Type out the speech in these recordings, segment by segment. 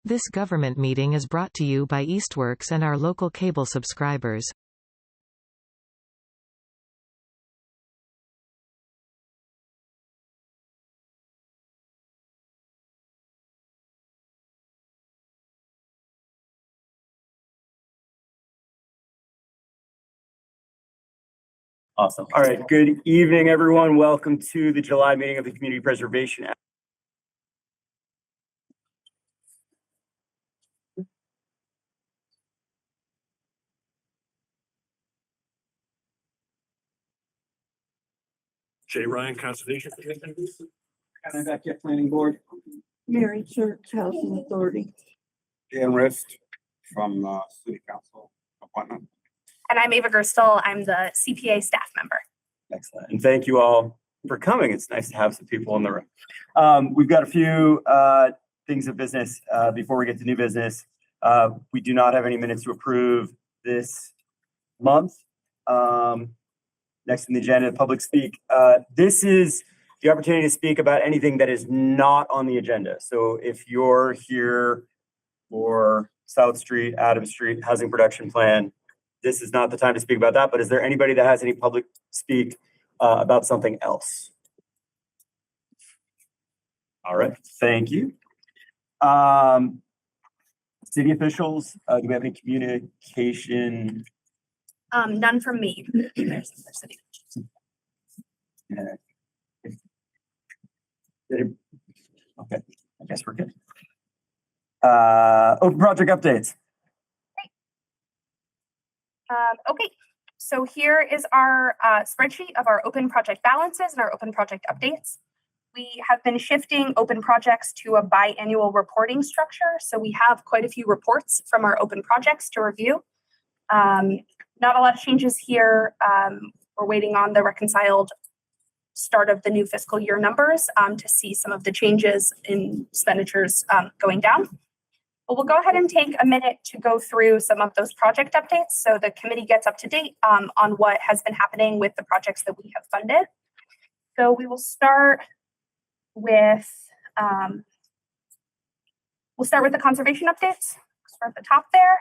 This government meeting is brought to you by Eastworks and our local cable subscribers. Awesome. All right. Good evening, everyone. Welcome to the July meeting of the Community Preservation Act. Jay Ryan, Conservation. And back at Planning Board. Mary Church Housing Authority. Dan Rist from City Council appointment. And I'm Ava Gerstel. I'm the CPA staff member. Excellent. And thank you all for coming. It's nice to have some people in the room. We've got a few things of business before we get to new business. We do not have any minutes to approve this month. Next on the agenda, public speak. This is the opportunity to speak about anything that is not on the agenda. So if you're here for South Street, Adams Street, housing production plan, this is not the time to speak about that. But is there anybody that has any public speak about something else? All right, thank you. City officials, do we have any communication? None from me. There's city. Okay, I guess we're good. Open project updates. Okay, so here is our spreadsheet of our open project balances and our open project updates. We have been shifting open projects to a biannual reporting structure. So we have quite a few reports from our open projects to review. Not a lot of changes here. We're waiting on the reconciled start of the new fiscal year numbers to see some of the changes in expenditures going down. But we'll go ahead and take a minute to go through some of those project updates so the committee gets up to date on what has been happening with the projects that we have funded. So we will start with the conservation updates. Start at the top there.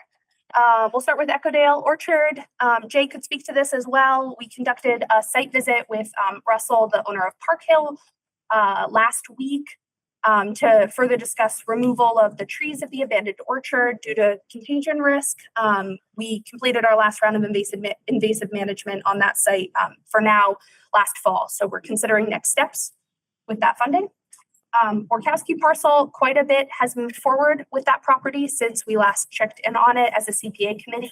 We'll start with Eckodale Orchard. Jay could speak to this as well. We conducted a site visit with Russell, the owner of Park Hill, last week to further discuss removal of the trees of the abandoned orchard due to contagion risk. We completed our last round of invasive management on that site for now last fall. So we're considering next steps with that funding. Borkowski parcel, quite a bit has moved forward with that property since we last checked in on it as a CPA committee.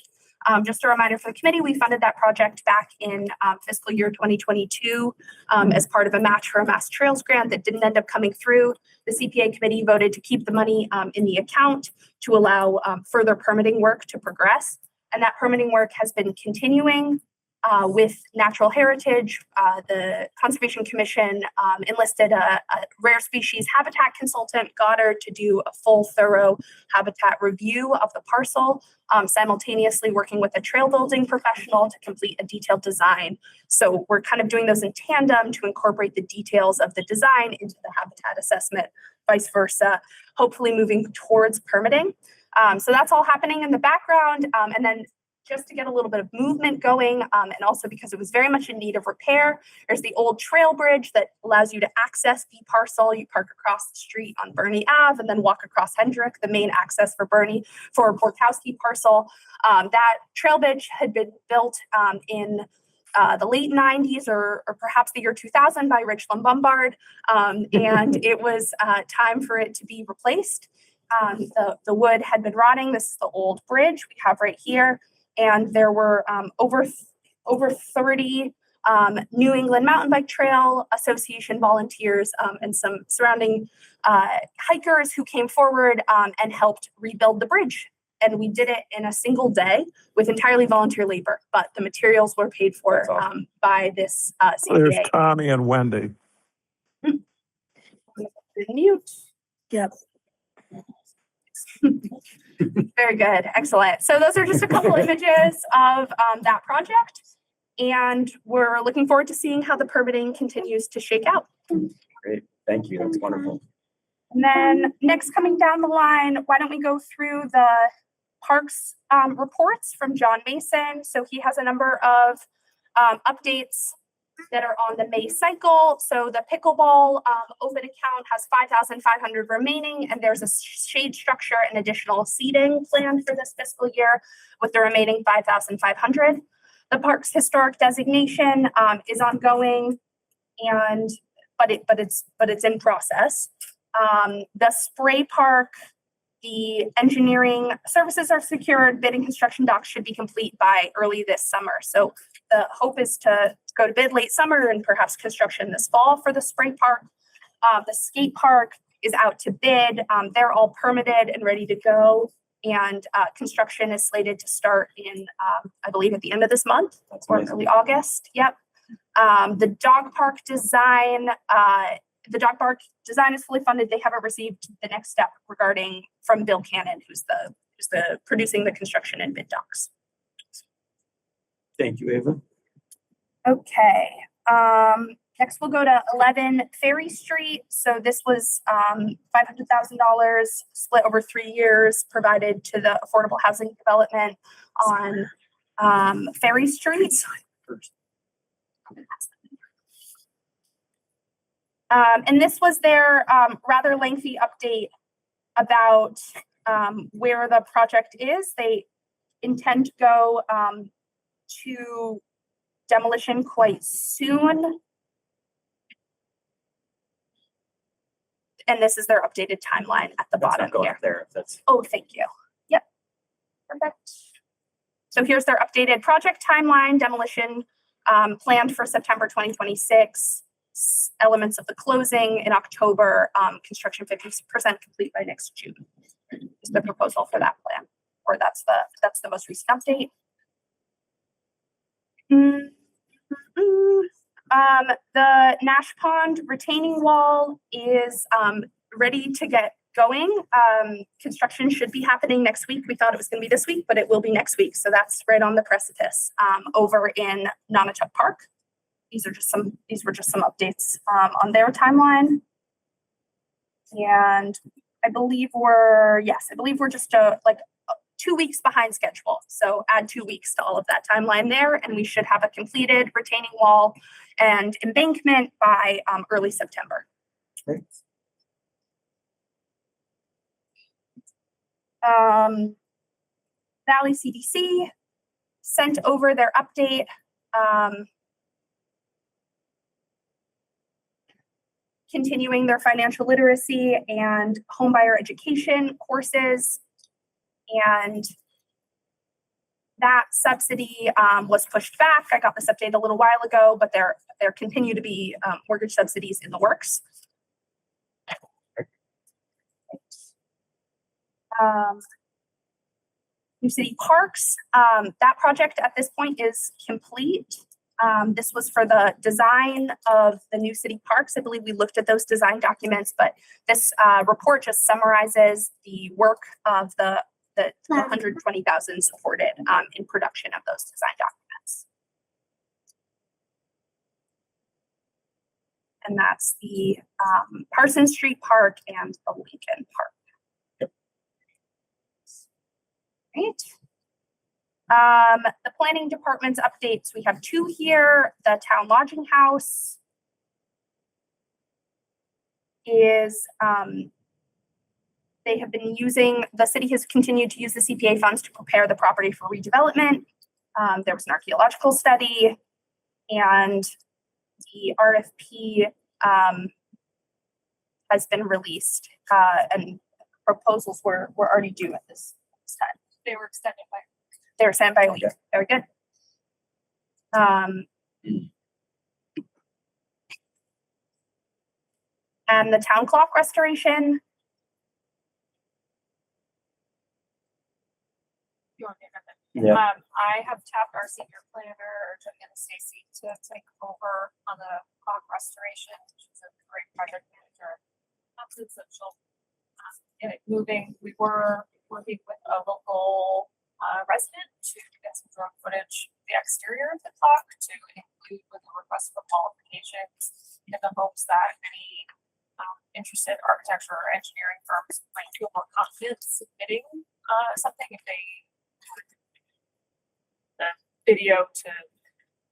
Just a reminder for the committee, we funded that project back in fiscal year 2022 as part of a match for a Mass Trails grant that didn't end up coming through. The CPA committee voted to keep the money in the account to allow further permitting work to progress. And that permitting work has been continuing with natural heritage. The Conservation Commission enlisted a rare species habitat consultant, Goddard, to do a full, thorough habitat review of the parcel, simultaneously working with a trail building professional to complete a detailed design. So we're kind of doing those in tandem to incorporate the details of the design into the habitat assessment, vice versa, hopefully moving towards permitting. So that's all happening in the background. And then just to get a little bit of movement going, and also because it was very much in need of repair. There's the old trail bridge that allows you to access the parcel. You park across the street on Bernie Ave and then walk across Hendrick, the main access for Borkowski parcel. That trail bridge had been built in the late 90s or perhaps the year 2000 by Rich Lombard, and it was time for it to be replaced. The wood had been rotting. This is the old bridge we have right here. And there were over 30 New England Mountain Bike Trail Association volunteers and some surrounding hikers who came forward and helped rebuild the bridge. And we did it in a single day with entirely volunteer labor, but the materials were paid for by this CPA. There's Tommy and Wendy. Mute. Yep. Very good. Excellent. So those are just a couple images of that project. And we're looking forward to seeing how the permitting continues to shake out. Great. Thank you. That's wonderful. And then next coming down the line, why don't we go through the parks reports from John Mason. So he has a number of updates that are on the May cycle. So the pickleball open account has 5,500 remaining, and there's a shade structure and additional seating planned for this fiscal year with the remaining 5,500. The park's historic designation is ongoing, and but it's in process. The spray park, the engineering services are secured. Bidding construction docs should be complete by early this summer. So the hope is to go to bid late summer and perhaps construction this fall for the spray park. The skate park is out to bid. They're all permitted and ready to go. And construction is slated to start in, I believe, at the end of this month or early August. Yep. The dog park design, is fully funded. They haven't received the next step regarding from Bill Cannon, who's the producing the construction and bid docs. Thank you, Ava. Okay. Next we'll go to 11 Ferry Street. So this was $500,000 split over 3 years provided to the affordable housing development on Ferry Street. And this was their rather lengthy update about where the project is. They intend to go to demolition quite soon. And this is their updated timeline at the bottom here. There, that's Oh, thank you. Yep. Perfect. So here's their updated project timeline, demolition planned for September 2026. Elements of the closing in October, construction 50% complete by next June is the proposal for that plan, or that's the most recent update. The Nash Pond retaining wall is ready to get going. Construction should be happening next week. We thought it was going to be this week, but it will be next week. So that's right on the precipice over in Nonotuck Park. These were just some updates on their timeline. And I believe we're just like 2 weeks behind schedule. So add 2 weeks to all of that timeline there, and we should have a completed retaining wall and embankment by early September. great. Valley CDC sent over their update. Continuing their financial literacy and homebuyer education courses. And that subsidy was pushed back. I got this update a little while ago, but there continue to be mortgage subsidies in the works. New City Parks, that project at this point is complete. This was for the design of the new city parks. I believe we looked at those design documents, but this report just summarizes the work of the 120,000 supported in production of those design documents. And that's the Parsons Street Park and the Lincoln Park. Yep. Right. The planning department's updates, we have 2 here. The town lodging house is, they have been using, the city has continued to use the CPA funds to prepare the property for redevelopment. There was an archaeological study, and the RFP has been released, and proposals were already due at this time. They were extended by a week. Okay. Very good. And the town clock restoration. Yeah. I have tapped our senior planner, Jenny Stacy, to take over on the clock restoration. She's a great project manager. Absolutely essential. Get it moving. We were working with a local resident to get some drone footage of the exterior of the clock to include with the request for qualifications in the hopes that any interested architecture or engineering firms might feel more confident submitting something if they the video to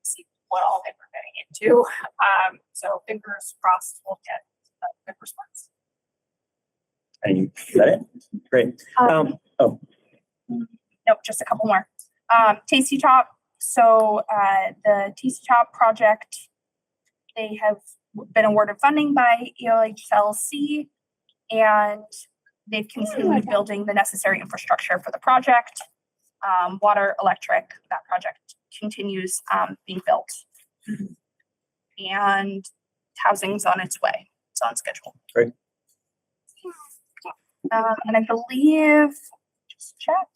see what all they were getting into. So fingers crossed we'll get a good response. And is that it? Great. Oh, Nope, just a couple more. Tasty Top. So the Tasty Top project, they have been awarded funding by ELHLC, and they've continued building the necessary infrastructure for the project. Water, electric, that project continues being built. And housing's on its way. It's on schedule. Great. And I believe, just check.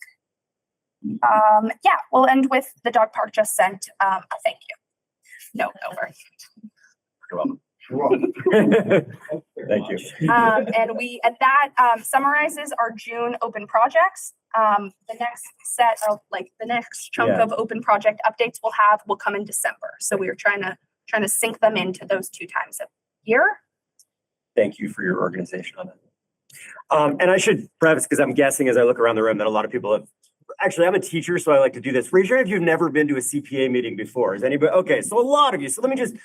Yeah, we'll end with the dog park just sent a thank you. No, over. you're welcome. Thank you. And that summarizes our June open projects. The next set of the next chunk Yeah. of open project updates will come in December. So we are trying to sync them into those 2 times a year. Thank you for your organization on that. And I should preface, because I'm guessing as I look around the room that a lot of people have, actually, I'm a teacher, so I like to do this. Raise your hand if you've never been to a CPA meeting before. Is anybody? Okay, so a lot of you. So let me just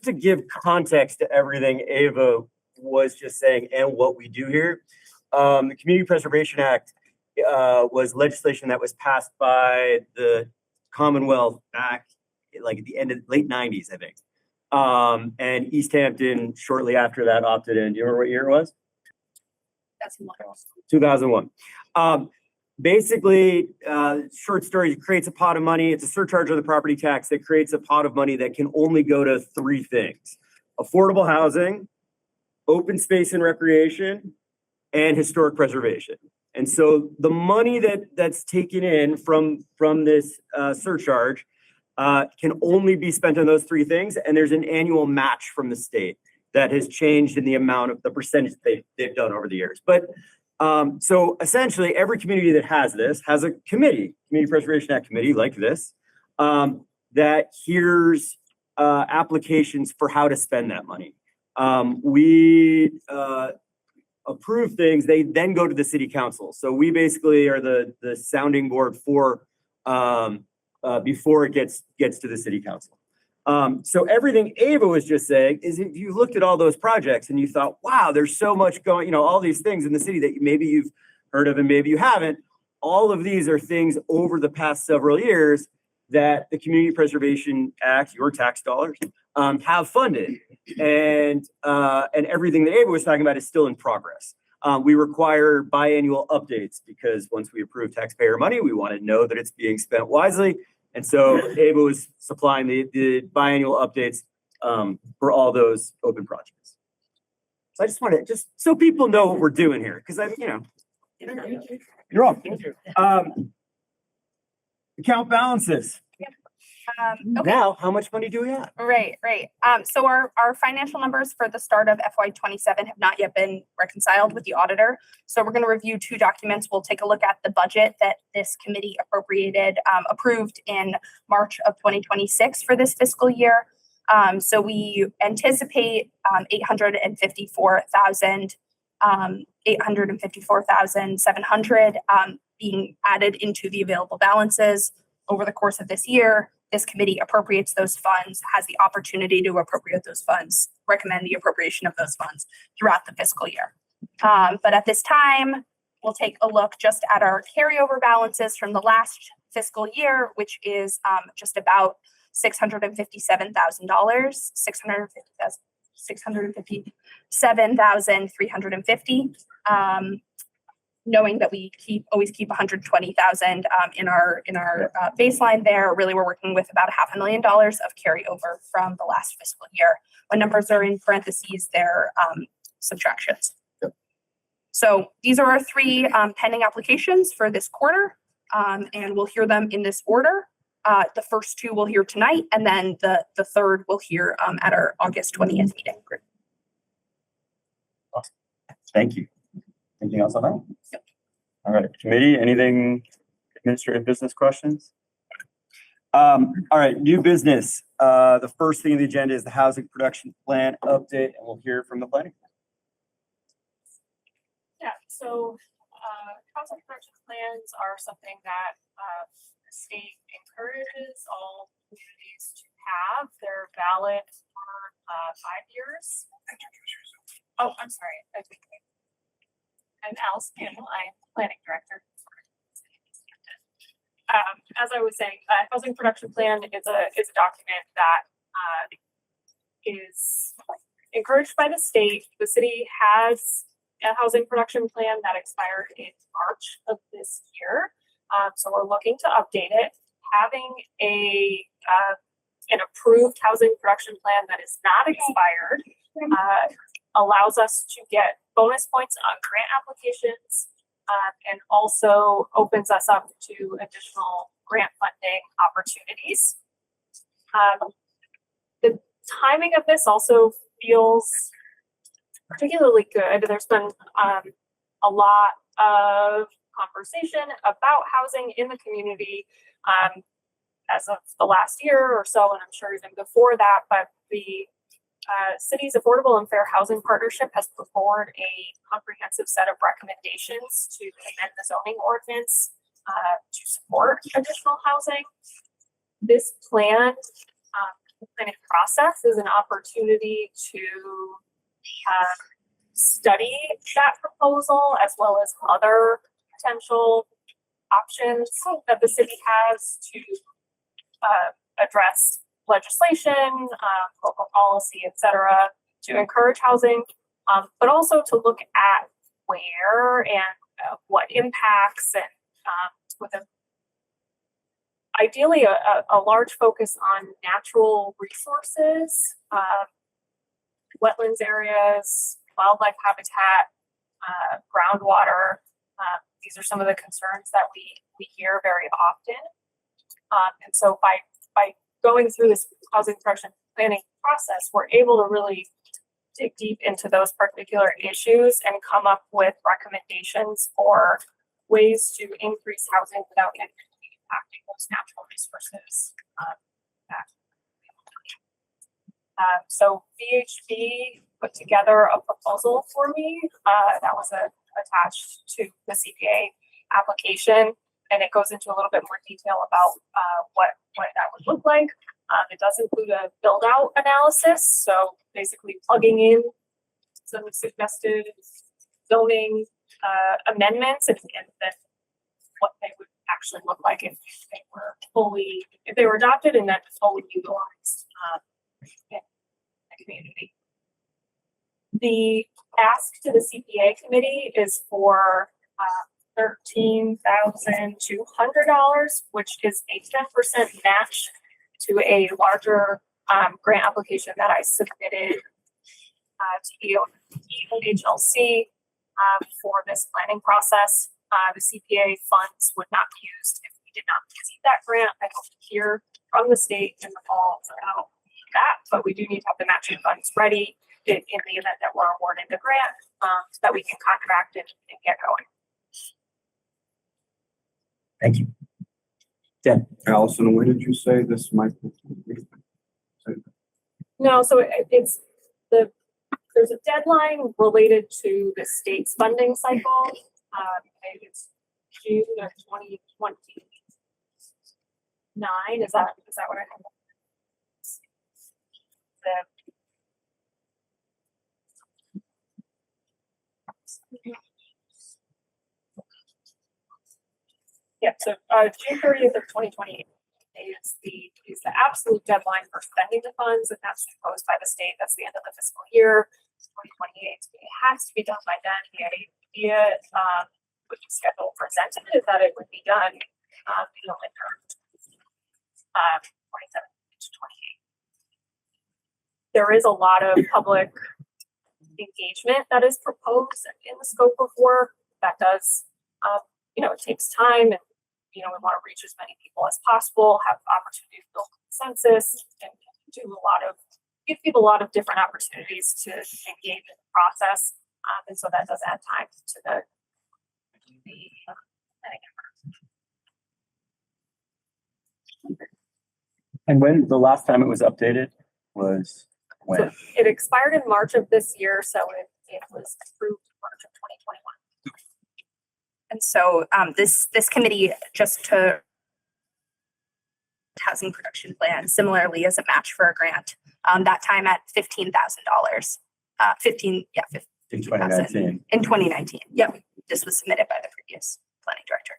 to give context to everything Ava was just saying and what we do here. The Community Preservation Act was legislation that was passed by the Commonwealth back like at the end of late 90s, I think. And Easthampton shortly after that opted in. Do you remember what year it was? That's one. 2001. Basically, short story, it creates a pot of money. It's a surcharge on the property tax that creates a pot of money that can only go to 3 things: affordable housing, open space and recreation, and historic preservation. And so the money that's taken in from this surcharge can only be spent on those 3 things. And there's an annual match from the state that has changed in the amount of the percentage they've done over the years. But so essentially every community that has this has a committee, Community Preservation Act committee like this, that hears applications for how to spend that money. We approve things, they then go to the city council. So we basically are the sounding board for before it gets to the city council. So everything Ava was just saying is if you looked at all those projects and you thought, wow, there's so much going, all these things in the city that maybe you've heard of and maybe you haven't. All of these are things over the past several years that the Community Preservation Act, your tax dollars, have funded. And everything that Ava was talking about is still in progress. We require biannual updates because once we approve taxpayer money, we want to know that it's being spent wisely. And so Ava was supplying the biannual updates for all those open projects. So I just want to, just so people know what we're doing here, because you're wrong. Account balances. Okay. Now, how much money do we have? Right. So our financial numbers for the start of FY27 have not yet been reconciled with the auditor. So we're going to review 2 documents. We'll take a look at the budget that this committee approved in March of 2026 for this fiscal year. So we anticipate 854,700 being added into the available balances over the course of this year. This committee appropriates those funds, has the opportunity to appropriate those funds, recommend the appropriation of those funds throughout the fiscal year. But at this time, we'll take a look just at our carryover balances from the last fiscal year, which is just about $657,000, $657,350. Knowing that we always keep 120,000 in our baseline there. Really, we're working with about $500,000 of carryover from the last fiscal year. When numbers are in parentheses, they're subtractions. Yep. So these are our 3 pending applications for this quarter, and we'll hear them in this order. The first 2 we'll hear tonight, and then the third we'll hear at our August 20th meeting. Awesome. Thank you. Anything else on that? Yep. All right, committee, anything administrative business questions? All right, new business. The first thing on the agenda is the housing production plan update, and we'll hear from the planning. Yeah, so, housing production plans are something that, the state encourages all communities to have. They're valid for, 5 years. Oh, I'm sorry. I'm Alice Campbell. I'm planning director. As I was saying, housing production plan is a document that, is encouraged by the state. The city has a housing production plan that expired in March of this year. So we're looking to update it. Having an approved housing production plan that is not expired allows us to get bonus points on grant applications, and also opens us up to additional grant funding opportunities. The timing of this also feels particularly good. There's been a lot of conversation about housing in the community as of the last year or so, and I'm sure even before that, but the city's Affordable and Fair Housing Partnership has put forward a comprehensive set of recommendations to amend the zoning ordinance to support additional housing. This plan, the planning process is an opportunity to study that proposal as well as other potential options that the city has to address legislation, local policy, et cetera, to encourage housing, but also to look at where and what impacts, and with ideally a large focus on natural resources, wetlands areas, wildlife habitat, groundwater. These are some of the concerns that we hear very often. And so by going through this housing production planning process, we're able to really dig deep into those particular issues and come up with recommendations for ways to increase housing without negatively impacting those natural resources. So VHB put together a proposal for me that was attached to the CPA application, and it goes into a little bit more detail about what that would look like. It does include a build out analysis, so basically plugging in some suggested zoning amendments and then what they would actually look like if they were adopted and then fully utilized in the community. The ask to the CPA committee is for $13,200, which is a 10% match to a larger grant application that I submitted to EOHLC for this planning process. The CPA funds would not be used if we did not receive that grant. I hope to hear from the state in the fall about that, but we do need to have the matching funds ready in the event that we're awarded the grant, so that we can contract and get going. Thank you. Dan. Allison, when did you say this might be? No, so there's a deadline related to the state's funding cycle. It's June of 2029. Is that what I have? Yeah, so June 30th of 2028 is the absolute deadline for spending the funds, and that's imposed by the state. That's the end of the fiscal year. 2028. It has to be done by then. The idea with the schedule presented is that it would be done in the winter, 27 to 28. There is a lot of public engagement that is proposed in the scope of work. That does, it takes time, and we want to reach as many people as possible, have opportunity to build consensus, and give people a lot of different opportunities to engage in the process. And so that does add time to the planning effort. And when the last time it was updated was So when? it expired in March of this year, so it was approved in March of 2021. And so this committee just to housing production plan similarly as a match for a grant, that time at $15,000. 15 In 2019. in 2019. Yep, this was submitted by the previous planning director.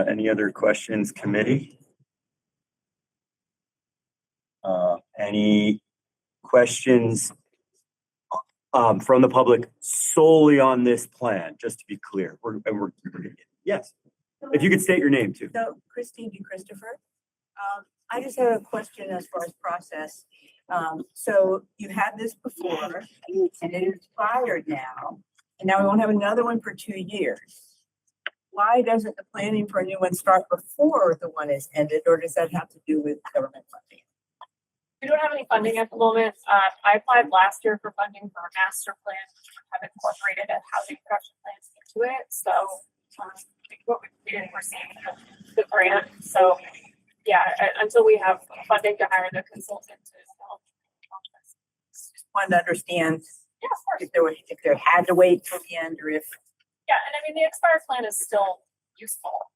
Any other questions, committee? Any questions from the public solely on this plan, just to be clear? Yes, if you could state your name too. So Christine and Christopher, I just have a question as far as process. So you had this before and it expired now, and now we won't have another one for 2 years. Why doesn't the planning for a new one start before the one is ended, or does that have to do with government funding? We don't have any funding at the moment. I applied last year for funding for a master plan, which would have incorporated a housing production plans into it. So what we didn't receive the grant. So yeah, until we have funding to hire the consultant to help. Just wanted to understand Yeah, of course. if there had to wait till the end, or if Yeah, and I mean, the expired plan is still useful.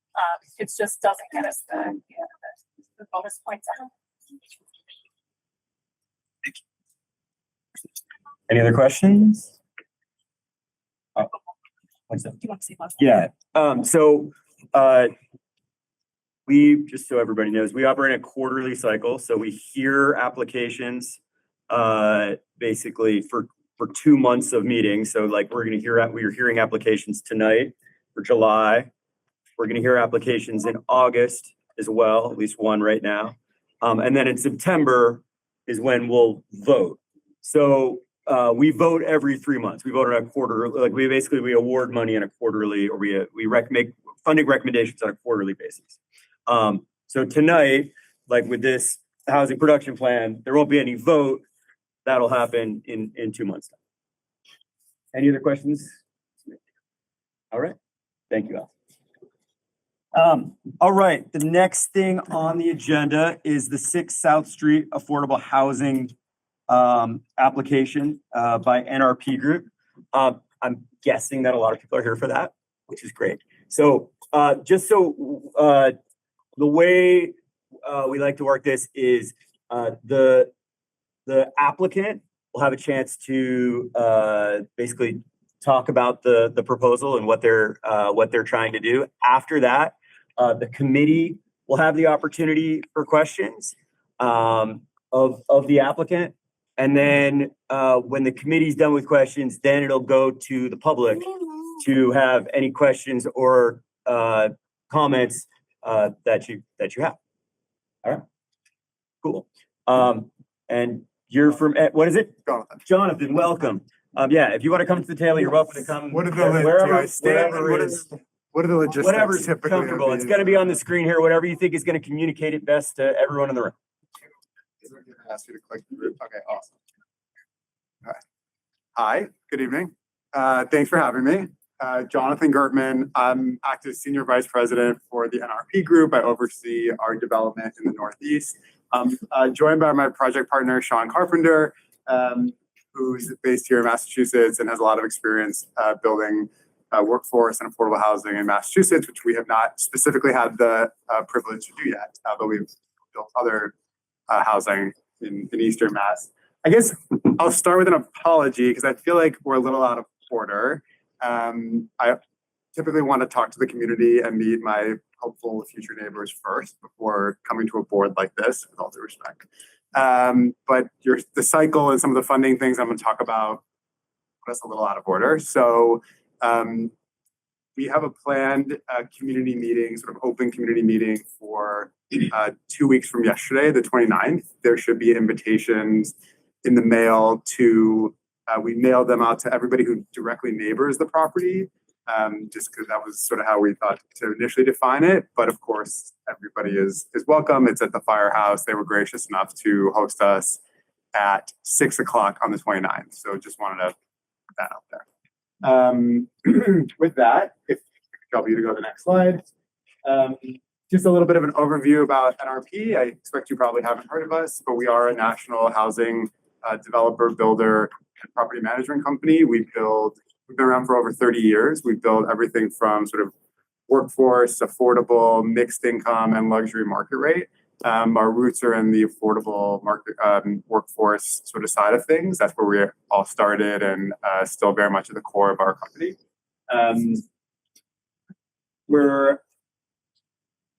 It just doesn't get us the bonus points out. Any other questions? What's that? Do you want to say one? Yeah, we, just so everybody knows, we operate a quarterly cycle, so we hear applications basically for 2 months of meetings. So like we're hearing applications tonight for July. We're gonna hear applications in August as well, at least one right now. And then in September is when we'll vote. So we vote every 3 months. We vote on a quarter, like we award money on a quarterly, or we make funding recommendations on a quarterly basis. So tonight, like with this housing production plan, there won't be any vote. That'll happen in 2 months. Any other questions? All right, thank you, Al. All right, the next thing on the agenda is the 6 South Street Affordable Housing application by NRP Group. I'm guessing that a lot of people are here for that, which is great. So just so the way we like to work this is the applicant will have a chance to basically talk about the proposal and what they're trying to do. After that, the committee will have the opportunity for questions of the applicant. And then when the committee's done with questions, then it'll go to the public to have any questions or comments that you have. All right, cool. And you're from, what is it? Jonathan. Jonathan, welcome. Yeah, if you want to come to the table, you're welcome to come. What are the what are the logistics Whatever's typically? comfortable. It's going to be on the screen here. Whatever you think is going to communicate it best to everyone in the room. Ask you to click through. Okay, awesome. Okay. Hi, good evening. Thanks for having me. Jonathan Gertman. I'm active senior vice president for the NRP Group. I oversee our development in the Northeast. I'm joined by my project partner, Sean Carpenter, who's based here in Massachusetts and has a lot of experience building workforce and affordable housing in Massachusetts, which we have not specifically had the privilege to do yet, but we've built other housing in Eastern Mass. I guess I'll start with an apology because I feel like we're a little out of order. I typically want to talk to the community and meet my hopeful future neighbors first before coming to a board like this, with all due respect. But the cycle and some of the funding things I'm going to talk about put us a little out of order. So we have a planned community meeting, sort of open community meeting for 2 weeks from yesterday, the 29th. There should be invitations in the mail to, we mailed them out to everybody who directly neighbors the property, just because that was sort of how we thought to initially define it. But of course, everybody is welcome. It's at the Firehouse. They were gracious enough to host us at 6 o'clock on the 29th. So just wanted to put that out there. With that, if I could trouble you to go to the next slide. Just a little bit of an overview about NRP. I expect you probably haven't heard of us, but we are a national housing developer, builder, and property management company. We've been around for over 30 years. We've built everything from sort of workforce, affordable, mixed income, and luxury market rate. Our roots are in the affordable market workforce sort of side of things. That's where we all started and still very much at the core of our company. We're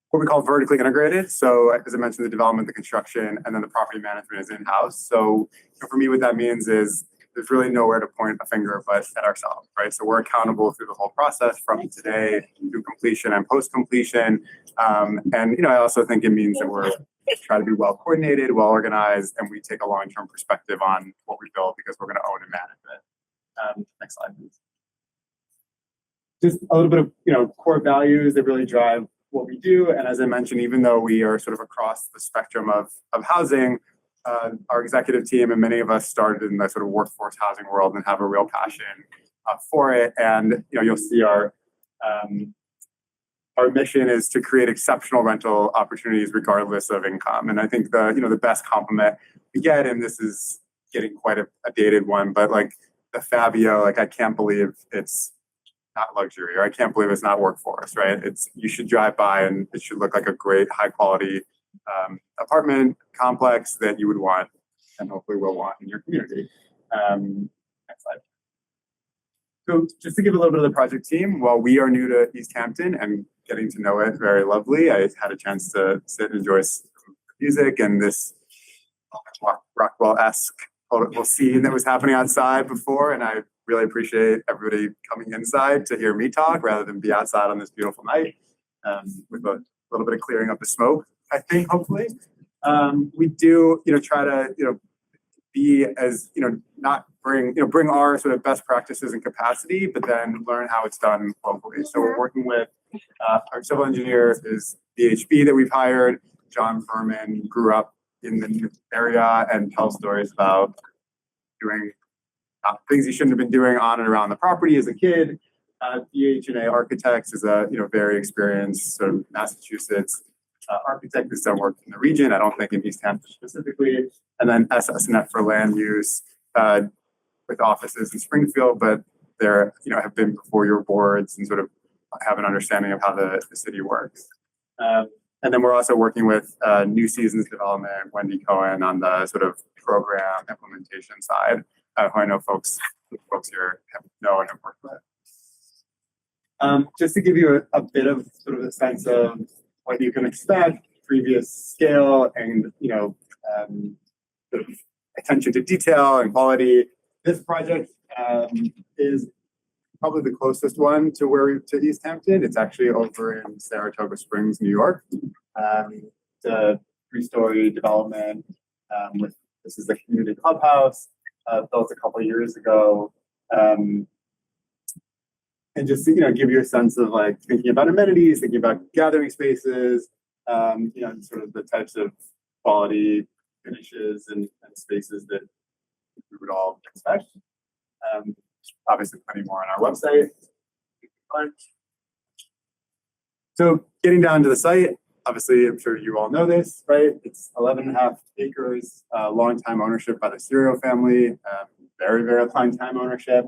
what we call vertically integrated. So as I mentioned, the development, the construction, and then the property management is in-house. So for me, what that means is there's really nowhere to point a finger but at ourselves, right? So we're accountable through the whole process from today through completion and post-completion. And I also think it means that we're try to be well coordinated, well organized, and we take a long-term perspective on what we build because we're going to own and manage it. Next slide, please. Just a little bit of core values that really drive what we do. And as I mentioned, even though we are sort of across the spectrum of housing, our executive team and many of us started in the sort of workforce housing world and have a real passion for it. And you'll see our mission is to create exceptional rental opportunities regardless of income. And I think the best compliment we get, and this is getting quite a dated one, but like the Fabio, like I can't believe it's not luxury, or I can't believe it's not workforce, right? You should drive by and it should look like a great high quality apartment complex that you would want and hopefully will want in your community. Next slide. So just to give a little bit of the project team, while we are new to Easthampton and getting to know it very lovely, I had a chance to sit and enjoy some music and this Rockwell-esque political scene that was happening outside before, and I really appreciate everybody coming inside to hear me talk rather than be outside on this beautiful night with a little bit of clearing up the smoke, I think, hopefully. We do, try to, be as, not bring our sort of best practices and capacity, but then learn how it's done locally. So we're working with our civil engineer is BHB that we've hired. John Furman grew up in the area and tells stories about doing things he shouldn't have been doing on and around the property as a kid. BH&A Architects is a very experienced sort of Massachusetts architect who's done work in the region. I don't think in Easthampton specifically. And then SSNet for land use with offices in Springfield, but there have been before your boards and sort of have an understanding of how the city works. And then we're also working with New Seasons Development, Wendy Cohen on the sort of program implementation side. Who I know folks here know and have worked with. Just to give you a bit of sort of a sense of what you can expect, previous scale and sort of attention to detail and quality. This project is probably the closest one to to Easthampton. It's actually over in Saratoga Springs, New York. It's a 3-story development this is the community clubhouse. Built a couple of years ago, and just give you a sense of like thinking about amenities, thinking about gathering spaces, sort of the types of quality finishes and spaces that we would all expect. Obviously, plenty more on our website. So getting down to the site. Obviously, I'm sure you all know this, right? It's 11.5 acres, long-time ownership by the Serio family, very, very long-time ownership.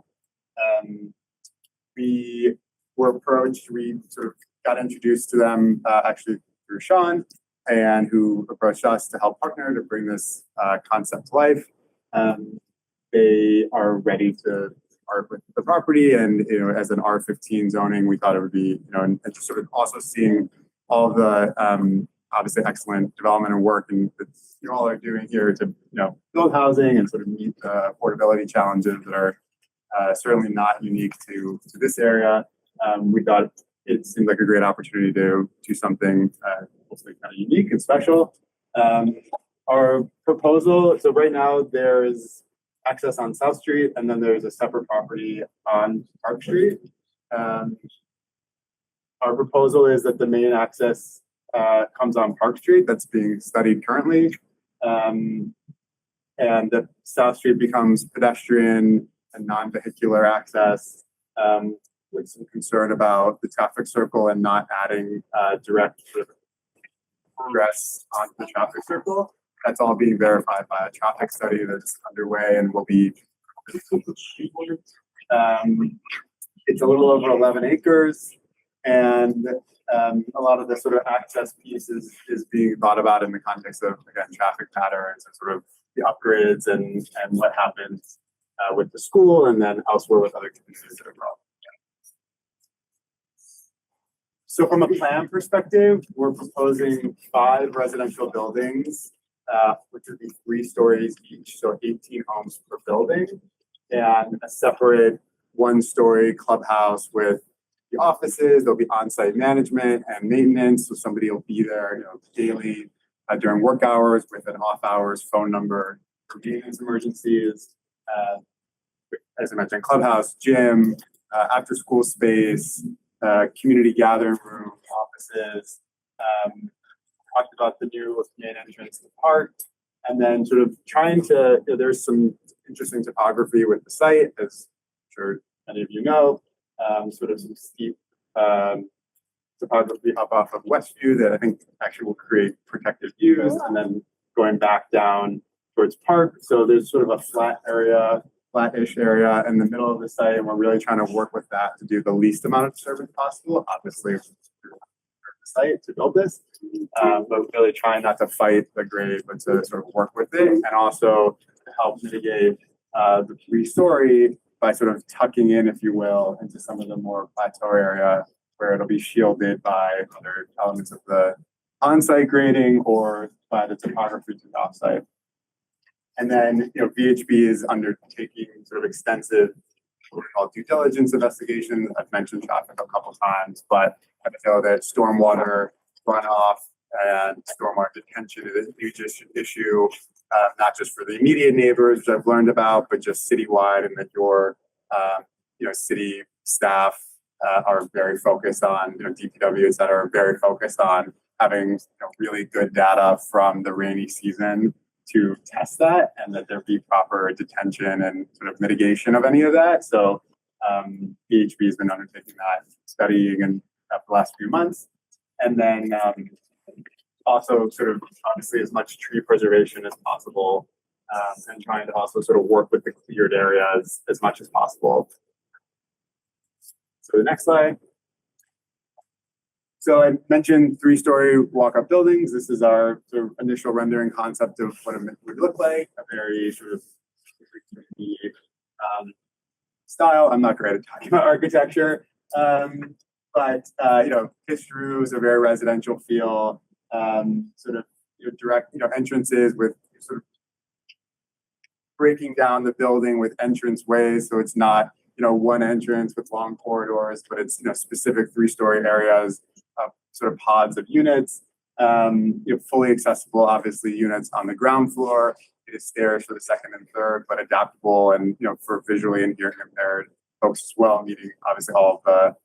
We were approached, we sort of got introduced to them actually through Sean, and who approached us to help partner to bring this concept to life. They are ready to start with the property, and as an R15 zoning, we thought it would be, and just sort of also seeing all of the obviously excellent development and work and that you all are doing here to build housing and sort of meet the affordability challenges that are certainly not unique to this area. We thought it seemed like a great opportunity to do something hopefully kind of unique and special. Our proposal, so right now there's access on South Street and then there's a separate property on Park Street. Our proposal is that the main access comes on Park Street. That's being studied currently. And that South Street becomes pedestrian and non-vehicular access with some concern about the traffic circle and not adding direct sort of progress onto the traffic circle. That's all being verified by a traffic study that's underway and will be. It's a little over 11 acres, and a lot of the sort of access piece is being thought about in the context of, again, traffic patterns and sort of the upgrades and what happens with the school and then elsewhere with other communities that are involved. So from a plan perspective, we're proposing 5 residential buildings, which would be 3 stories each, so 18 homes per building, and a separate 1-story clubhouse with the offices. There'll be on-site management and maintenance, so somebody will be there, daily during work hours with an off-hours phone number for maintenance emergencies. As I mentioned, clubhouse, gym, after-school space, community gathering room, offices. Talked about the new main entrance to the park, and then sort of trying to. There's some interesting topography with the site, as I'm sure many of you know. Sort of some steep topography up off of Westview that I think actually will create protected views, and then going back down towards Park. So there's sort of a flat-ish area in the middle of the site, and we're really trying to work with that to do the least amount of disturbance possible. Obviously, the site to build this, but really trying not to fight the grade, but to sort of work with it, and also to help mitigate the 3-story by sort of tucking in, if you will, into some of the more plateau area where it'll be shielded by other elements of the on-site grading or by the topography to the off-site. And then, VHB is undertaking sort of extensive what we call due diligence investigations. I've mentioned traffic a couple times, but I know that stormwater runoff and stormwater detention is a huge issue, not just for the immediate neighbors, which I've learned about, but just citywide, and that your, city staff are very focused on, DPWs that are very focused on having really good data from the rainy season to test that, and that there be proper detention and sort of mitigation of any of that. So VHB has been undertaking that studying and the last few months. And then also sort of obviously as much tree preservation as possible, and trying to also sort of work with the cleared areas as much as possible. So the next slide. So I mentioned 3-story walk-up buildings. This is our sort of initial rendering concept of what it would look like, a very sort of style. I'm not great at talking about architecture, but pitched roofs, a very residential feel, sort of direct entrances with sort of breaking down the building with entrance ways, so it's not one entrance with long corridors, but it's specific 3-story areas, sort of pods of units, fully accessible, obviously units on the ground floor. It is stairs for the second and third, but adaptable and for visually and hearing impaired folks as well, meeting obviously all of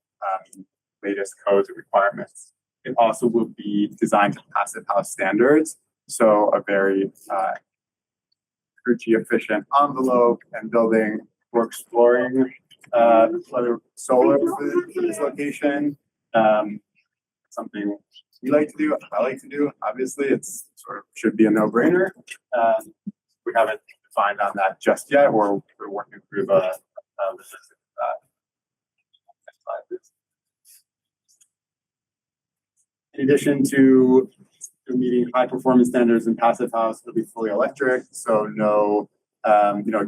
the latest codes and requirements. It also will be designed to passive house standards, so a very energy efficient envelope and building. We're exploring whether solar for this location. Something we like to do, I like to do. Obviously, it's sort of should be a no-brainer. We haven't defined on that just yet. We're working through the logistics of that. Next slide, please. In addition to meeting high performance standards in passive house, it'll be fully electric, so no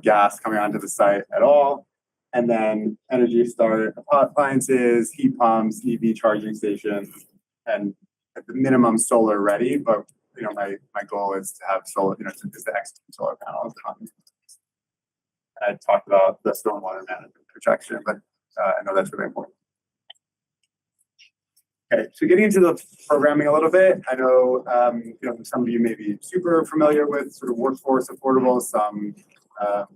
gas coming onto the site at all. And then Energy Star appliances, heat pumps, EV charging stations, and at the minimum solar ready. But my goal is to have solar, is to execute solar panels. I talked about the stormwater management protection, but I know that's really important. Okay, so getting into the programming a little bit, I know some of you may be super familiar with sort of workforce affordable, some a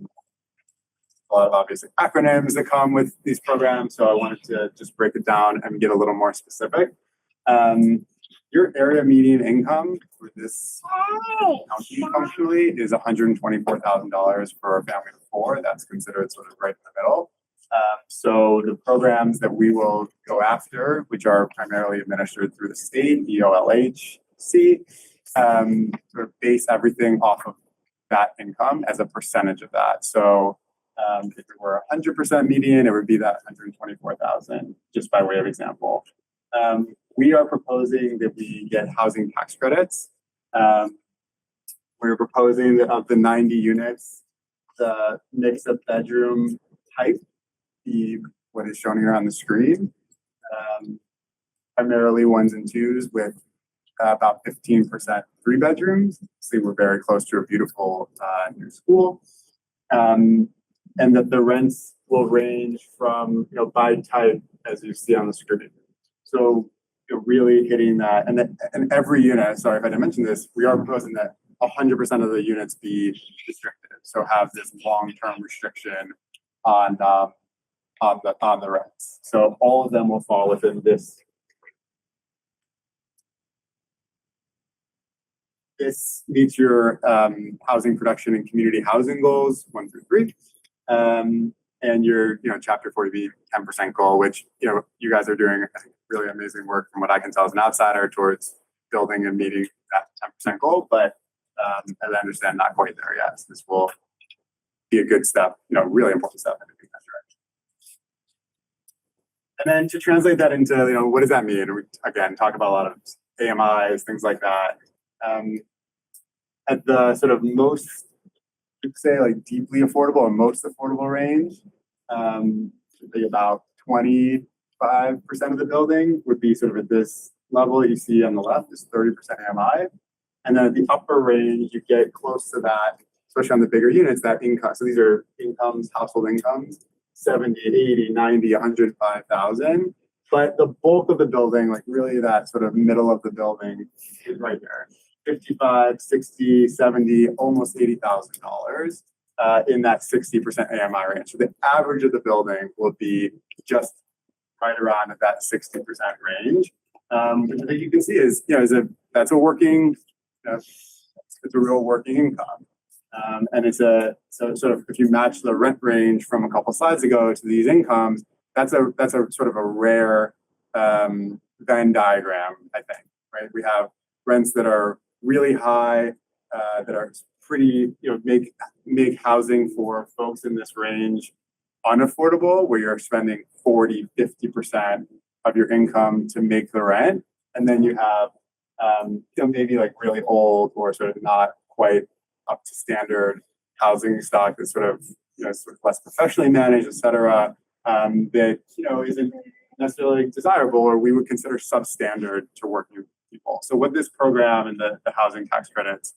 lot of obviously acronyms that come with these programs. So I wanted to just break it down and get a little more specific. Your area median income for this county functionally is $124,000 for a family of 4. That's considered sort of right in the middle. So the programs that we will go after, which are primarily administered through the state, EOLH, see, sort of base everything off of that income as a percentage of that. So if it were 100% median, it would be that 124,000, just by way of example. We are proposing that we get housing tax credits. We're proposing that of the 90 units, the mix of bedroom type be what is shown here on the screen. Primarily ones and twos with about 15% 3 bedrooms. So we're very close to a beautiful new school. And that the rents will range from, by type, as you see on the screen. So you're really hitting that. And every unit, sorry if I didn't mention this, we are proposing that 100% of the units be restricted. So have this long-term restriction on the rents. So all of them will fall within this. This meets your housing production and community housing goals 1 through 3. And your, chapter 40B 10% goal, which, you guys are doing really amazing work from what I can tell as an outsider towards building and meeting that 10% goal. But as I understand, not quite there yet. So this will be a good step, really important step in that direction. And then to translate that into, what does that mean? And we, again, talk about a lot of AMIs, things like that. At the sort of most, you'd say like deeply affordable or most affordable range, should be about 25% of the building would be sort of at this level you see on the left is 30% AMI. And then at the upper range, you get close to that, especially on the bigger units, that income. So these are incomes, household incomes, 70, 80, 90, 105,000. But the bulk of the building, like really that sort of middle of the building is right there. 55, 60, 70, almost $80,000 in that 60% AMI range. So the average of the building will be just right around at that 60% range. Which I think you can see is, that's a working, it's a real working income. And it's so sort of, if you match the rent range from a couple slides ago to these incomes, that's a sort of a rare Venn diagram, I think, right? We have rents that are really high, that are pretty, make housing for folks in this range unaffordable, where you're spending 40, 50% of your income to make the rent. And then you have, maybe like really old or sort of not quite up to standard housing stock that's sort of, sort of less professionally managed, et cetera, that, isn't necessarily desirable or we would consider substandard to working people. So what this program and the housing tax credits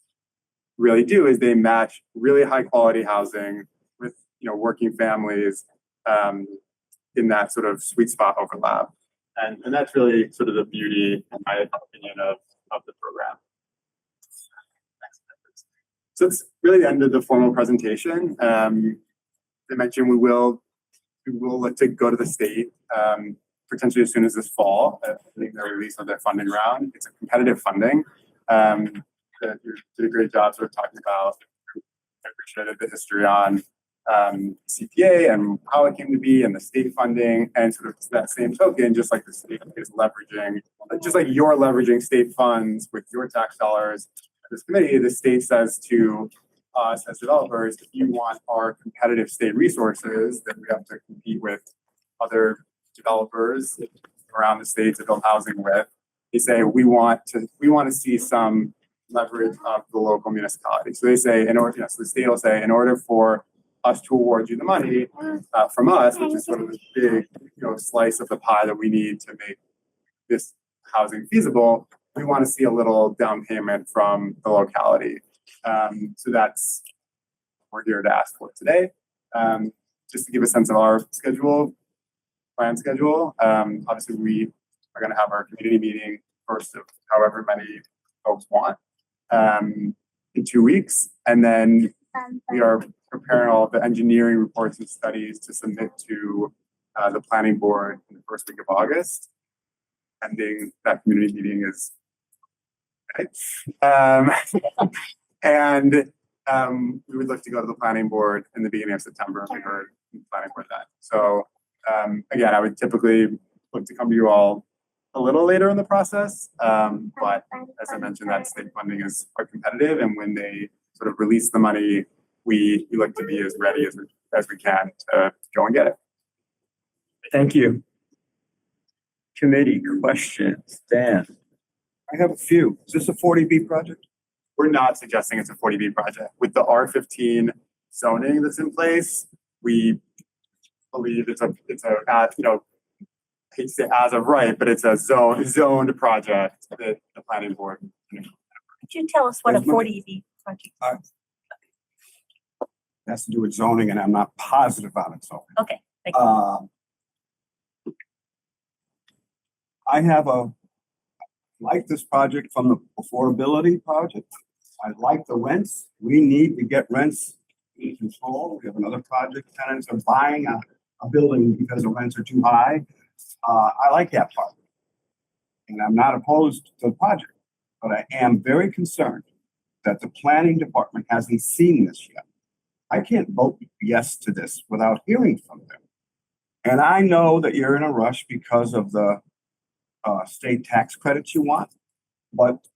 really do is they match really high quality housing with, working families in that sort of sweet spot overlap. And that's really sort of the beauty, in my opinion, of the program. So it's really the end of the formal presentation. I mentioned we will look to go to the state potentially as soon as this fall. I think the release of their funding round. It's a competitive funding. You did a great job sort of talking about. I appreciated the history on CPA and how it came to be and the state funding, and sort of that same token, just like the state is leveraging, just like you're leveraging state funds with your tax dollars. This committee, the state says to us as developers, if you want our competitive state resources, then we have to compete with other developers around the state to build housing with. They say we want to see some leverage of the local municipality. So they say so the state will say, in order for us to award you the money from us, which is sort of this big, slice of the pie that we need to make this housing feasible, we want to see a little down payment from the locality. So that's what we're here to ask for today. Just to give a sense of our plan schedule. Obviously, we are going to have our community meeting first of however many folks want in 2 weeks. And then we are preparing all the engineering reports and studies to submit to the planning board in the first week of August. Pending that community meeting is okay. And we would look to go to the planning board in the beginning of September. We heard from the planning board that. So again, I would typically look to come to you all a little later in the process. But as I mentioned, that state funding is quite competitive, and when they sort of release the money, we look to be as ready as we can to go and get it. Thank you. Committee questions, Dan? I have a few. Is this a 40B project? We're not suggesting it's a 40B project. With the R15 zoning that's in place, we believe it's a you know, I hate to say as of right, but it's a zoned project that the planning board. Could you tell us what a There's no- 40B project is? It has to do with zoning, and I'm not positive on it, so. Okay, thank you. I like this project from the affordability project. I like the rents. We need to get rents in control. We have another project, tenants are buying a building because the rents are too high. I like that part. And I'm not opposed to the project, but I am very concerned that the planning department hasn't seen this yet. I can't vote yes to this without hearing from them. And I know that you're in a rush because of the state tax credits you want, but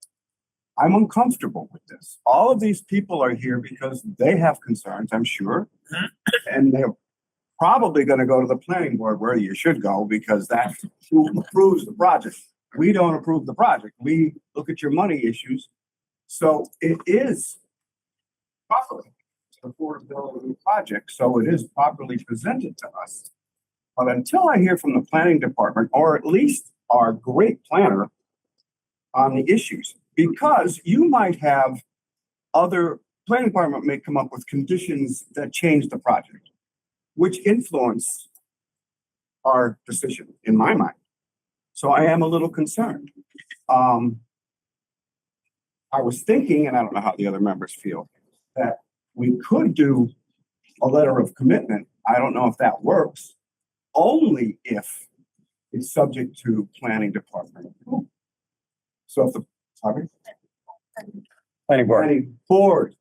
I'm uncomfortable with this. All of these people are here because they have concerns, I'm sure, and they're probably going to go to the planning board where you should go because that's who approves the project. We don't approve the project. We look at your money issues. So it is properly an affordability project, so it is properly presented to us. But until I hear from the planning department, or at least our great planner on the issues, because you might have other planning department may come up with conditions that change the project, which influence our decision in my mind. So I am a little concerned. I was thinking, and I don't know how the other members feel, that we could do a letter of commitment. I don't know if that works, only if it's subject to planning department approval. So if the Planning board. planning board,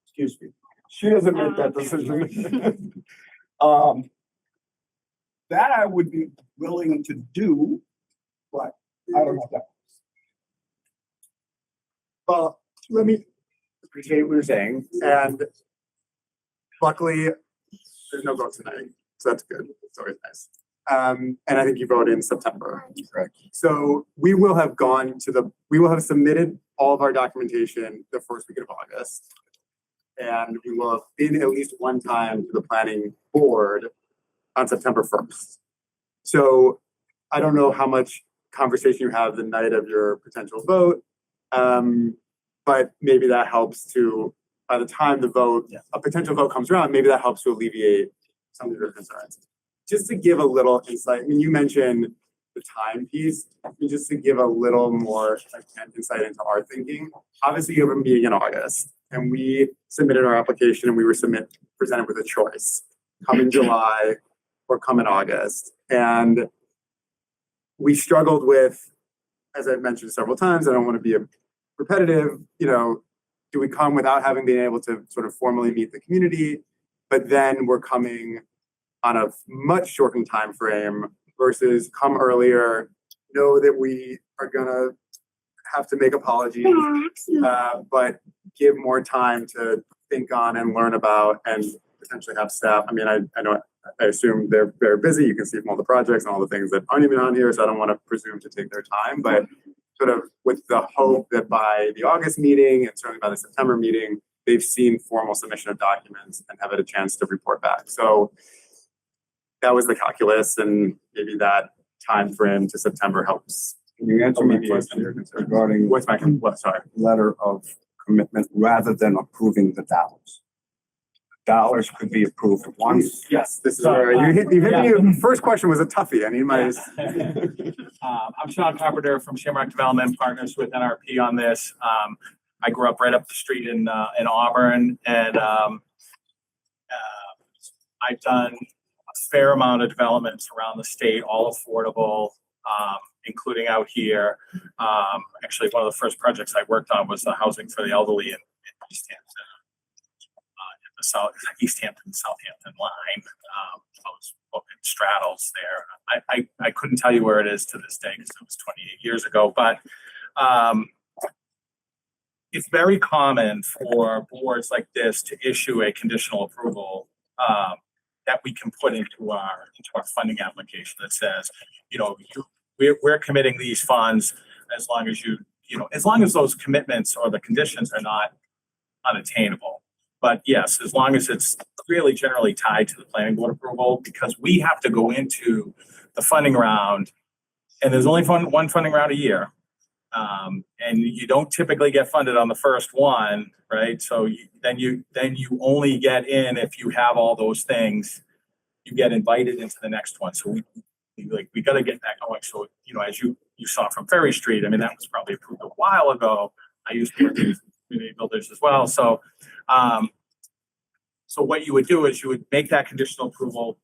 excuse me, she doesn't make that decision. That I would be willing to do, but I don't know that. Well, let me appreciate what you're saying, and luckily, there's no vote tonight, so that's good. It's always nice. And I think you vote in September, correct? So we will have submitted all of our documentation the first week of August. And we will have been at least one time to the planning board on September 1st. So I don't know how much conversation you have the night of your potential vote. But maybe that helps to, by the time a potential vote comes around, maybe that helps to alleviate some of your concerns. Just to give a little insight, I mean, you mentioned the time piece, and just to give a little more insight into our thinking. Obviously, you have a meeting in August, and we submitted our application, and we were presented with a choice: come in July or come in August. And we struggled with, as I've mentioned several times, I don't want to be repetitive, do we come without having been able to sort of formally meet the community, but then we're coming on a much shortened time frame versus come earlier, know that we are gonna have to make apologies, but give more time to think on and learn about and potentially have staff. I mean, I assume they're very busy. You can see from all the projects and all the things that aren't even on here, so I don't want to presume to take their time, but sort of with the hope that by the August meeting and certainly by the September meeting, they've seen formal submission of documents and have had a chance to report back. So that was the calculus, and maybe that time frame to September helps. Can you answer my alleviate some of your question concerns. regarding Sorry. letter of commitment rather than approving the dollars? Dollars could be approved once. Yes, this is where you hit me. First question was a toughie. I need my. I'm Sean Carpenter from Shamrock Development, partners with NRP on this. I grew up right up the street in Auburn, and I've done a fair amount of developments around the state, all affordable, including out here. Actually, one of the first projects I worked on was the housing for the elderly in Easthampton, Easthampton Southampton line. I was straddles there. I couldn't tell you where it is to this day because it was 28 years ago, but it's very common for boards like this to issue a conditional approval that we can put into our funding application that says, we're committing these funds as long as as long as those commitments or the conditions are not unattainable. But yes, as long as it's really generally tied to the planning board approval, because we have to go into the funding round, and there's only one funding round a year. And you don't typically get funded on the first one, right? So then you only get in if you have all those things. You get invited into the next one. So we got to get that going. So as you saw from Ferry Street, I mean that was probably approved a while ago. I used to work with community builders as well. So so what you would do is you would make that conditional approval,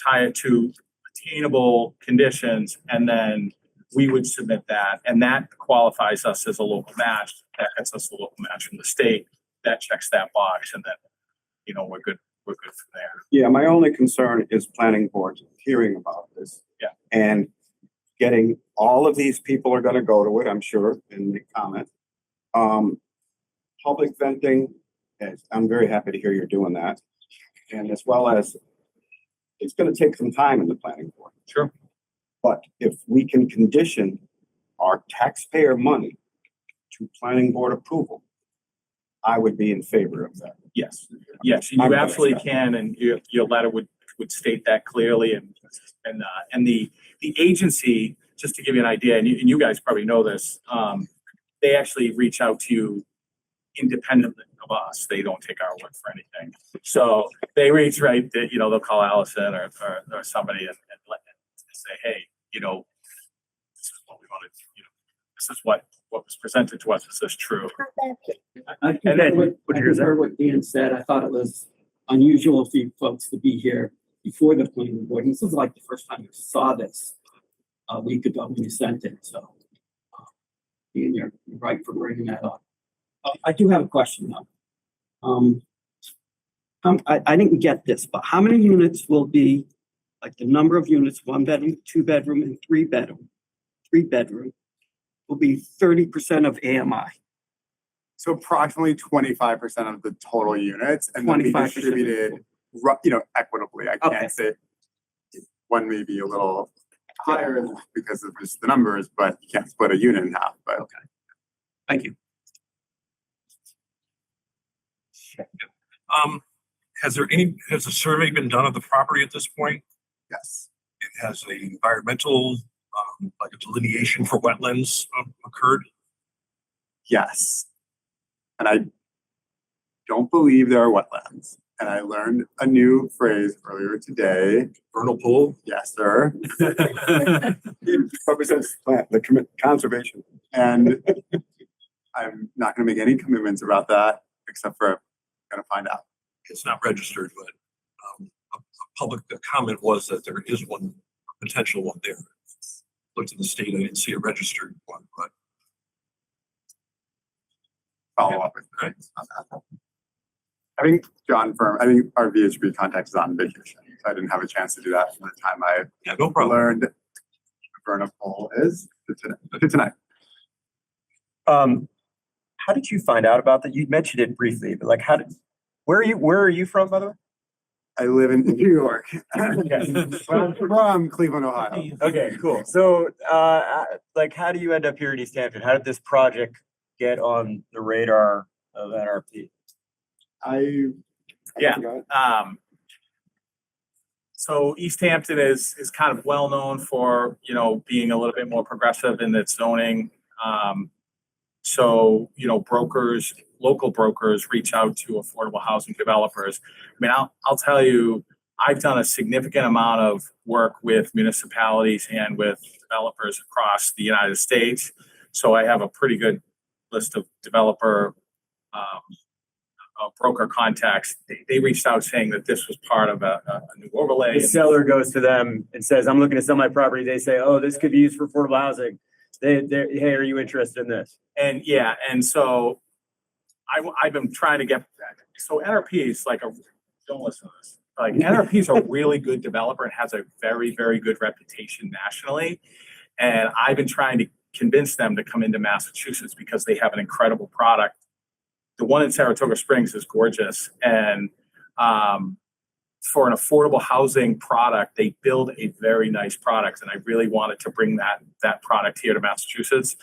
tie it to attainable conditions, and then we would submit that, and that qualifies us as a local match. That gets us a local match from the state. That checks that box, and then we're good. We're good from there. Yeah, my only concern is planning boards hearing about this. Yeah. And getting all of these people are gonna go to it, I'm sure, in the comment. Public venting, I'm very happy to hear you're doing that. And as well as, it's gonna take some time in the planning board. Sure. But if we can condition our taxpayer money to planning board approval, I would be in favor of that. Yes, you absolutely can, and your letter would state that clearly, and the agency, just to give you an idea, and you guys probably know this, they actually reach out to you independently of us. They don't take our word for anything. So they reach right, they'll call Allison or somebody and say, hey, this is what we wanted, this is what was presented to us. Is this true? I heard what Dan said. I thought it was unusual for you folks to be here before the planning board. This is like the first time you saw this a week ago when you sent it. So, Dan, you're right for bringing that up. I do have a question though. I didn't get this, but how many units will be, like the number of units, 1 bedroom, 2 bedroom, and 3 bedroom, will be 30% of AMI? So approximately 25% of the total units, and they'll be 25%. distributed, equitably. I Okay. can't say one may be a little higher because of just the numbers, but you can't split a unit in half. But Okay. Thank you. Has a survey been done of the property at this point? yes, It has a environmental, like a delineation for wetlands occurred? yes, and I don't believe there are wetlands. And I learned a new phrase earlier today. Vernal pool? Yes, sir. It represents the conservation. And I'm not going to make any commitments about that, except for I'm going to find out. It's not registered, but a public comment was that there is one potential one there. Looked at the state, I didn't see a registered one, but Follow up with you on that. I think I think our VHB contact is on vacation. So I didn't have a chance to do that from the time I yeah, no problem. learned Verna Poll is to tonight. How did you find out about that? You mentioned it briefly, but like, where are you from, by the way? I live in New York. From Cleveland, Ohio. Okay, cool. So, like, how do you end up here in Easthampton? How did this project get on the radar of NRP? So Easthampton is kind of well known for, being a little bit more progressive in its zoning. So, local brokers reach out to affordable housing developers. I mean, I'll tell you, I've done a significant amount of work with municipalities and with developers across the United States. So I have a pretty good list of developer broker contacts. They reached out saying that this was part of a new overlay. The seller goes to them and says, I'm looking to sell my property. They say, oh, this could be used for affordable housing. Hey, are you interested in this? And yeah, and so I've been trying to get, so NRP is like don't listen to this, Like NRP is a really good developer and has a very, very good reputation nationally. And I've been trying to convince them to come into Massachusetts because they have an incredible product. The one in Saratoga Springs is gorgeous. And for an affordable housing product, they build a very nice product. And I really wanted to bring that product here to Massachusetts.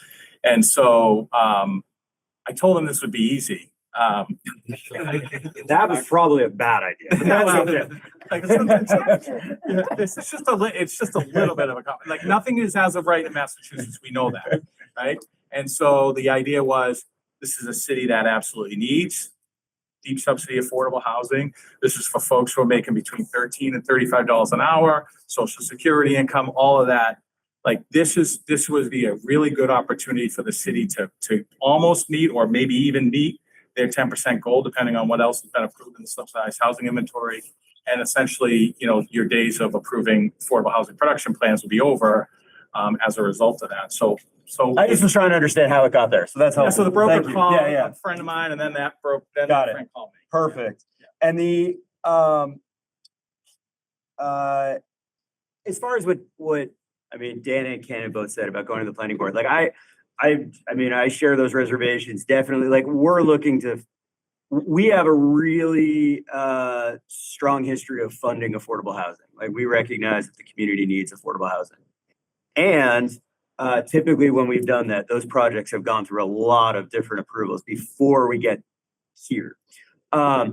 And so I told them this would be easy. That was probably a bad idea. But that's okay. It's just a little bit of a like nothing is as of right in Massachusetts. We know that, right? And so the idea was this is a city that absolutely needs deep subsidy affordable housing. This is for folks who are making between $13 and $35 an hour, Social Security income, all of that. Like this would be a really good opportunity for the city to almost meet or maybe even meet their 10% goal, depending on what else has been approved in the subsidized housing inventory. And essentially, your days of approving affordable housing production plans will be over as a result of that. So I just was trying to understand how it got there. So that's helpful. so the broker Thank you. called Yeah. a friend of mine, and then that Got it. friend called me. Perfect. And the as far as what I mean, Dan and Ken both said about going to the planning board, like I mean, I share those reservations, definitely. Like we have a really strong history of funding affordable housing. Like we recognize that the community needs affordable housing. And typically when we've done that, those projects have gone through a lot of different approvals before we get here. I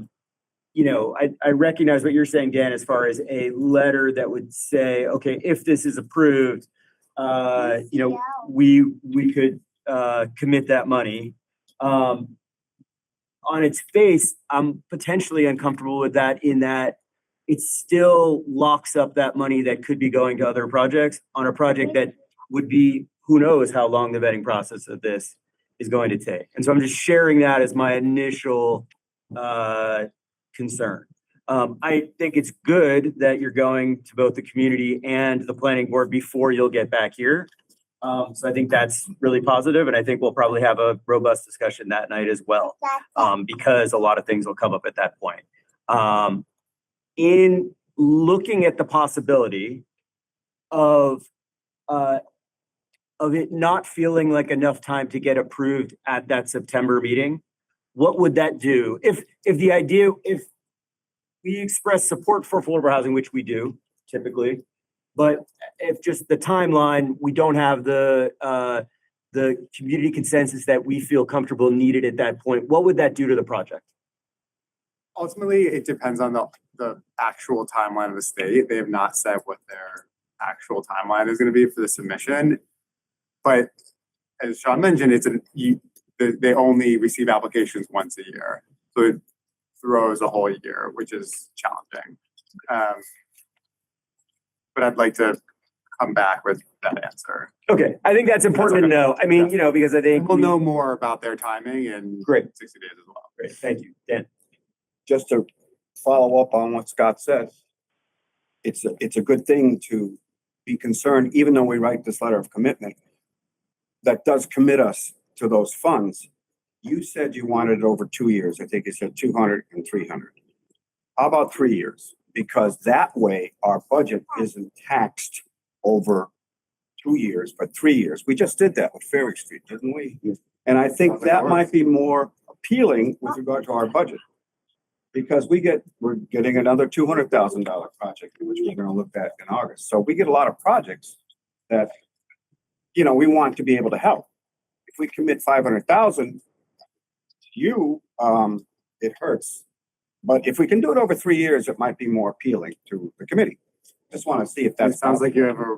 recognize what you're saying, Dan, as far as a letter that would say, okay, if this is approved, we could commit that money. On its face, I'm potentially uncomfortable with that in that it still locks up that money that could be going to other projects on a project that would be, who knows how long the vetting process of this is going to take. And so I'm just sharing that as my initial concern. I think it's good that you're going to both the community and the planning board before you'll get back here. So I think that's really positive, and I think we'll probably have a robust discussion that night as well, because a lot of things will come up at that point. In looking at the possibility of it not feeling like enough time to get approved at that September meeting, what would that do? If we express support for affordable housing, which we do typically, but if just the timeline, we don't have the community consensus that we feel comfortable needed at that point, what would that do to the project? Ultimately, it depends on the actual timeline of the state. They have not said what their actual timeline is going to be for the submission. But as Sean mentioned, they only receive applications once a year. So it throws a whole year, which is challenging. But I'd like to come back with that answer. Okay, I think that's important to know. I mean, because I think We'll know more about their timing in Great. 60 days as well. Great, thank you, Dan. Just to follow up on what Scott said, it's a good thing to be concerned, even though we write this letter of commitment, that does commit us to those funds. You said you wanted it over 2 years. I think you said 200 and 300. How about 3 years? Because that way our budget isn't taxed over 2 years, but 3 years. We just did that with Ferry Street, didn't we? And I think that might be more appealing with regard to our budget. Because we're getting another $200,000 project, which we're going to look at in August. So we get a lot of projects that, we want to be able to help. If we commit 500,000 to it hurts. But if we can do it over 3 years, it might be more appealing to the committee. Just want to see if that sounds like you have a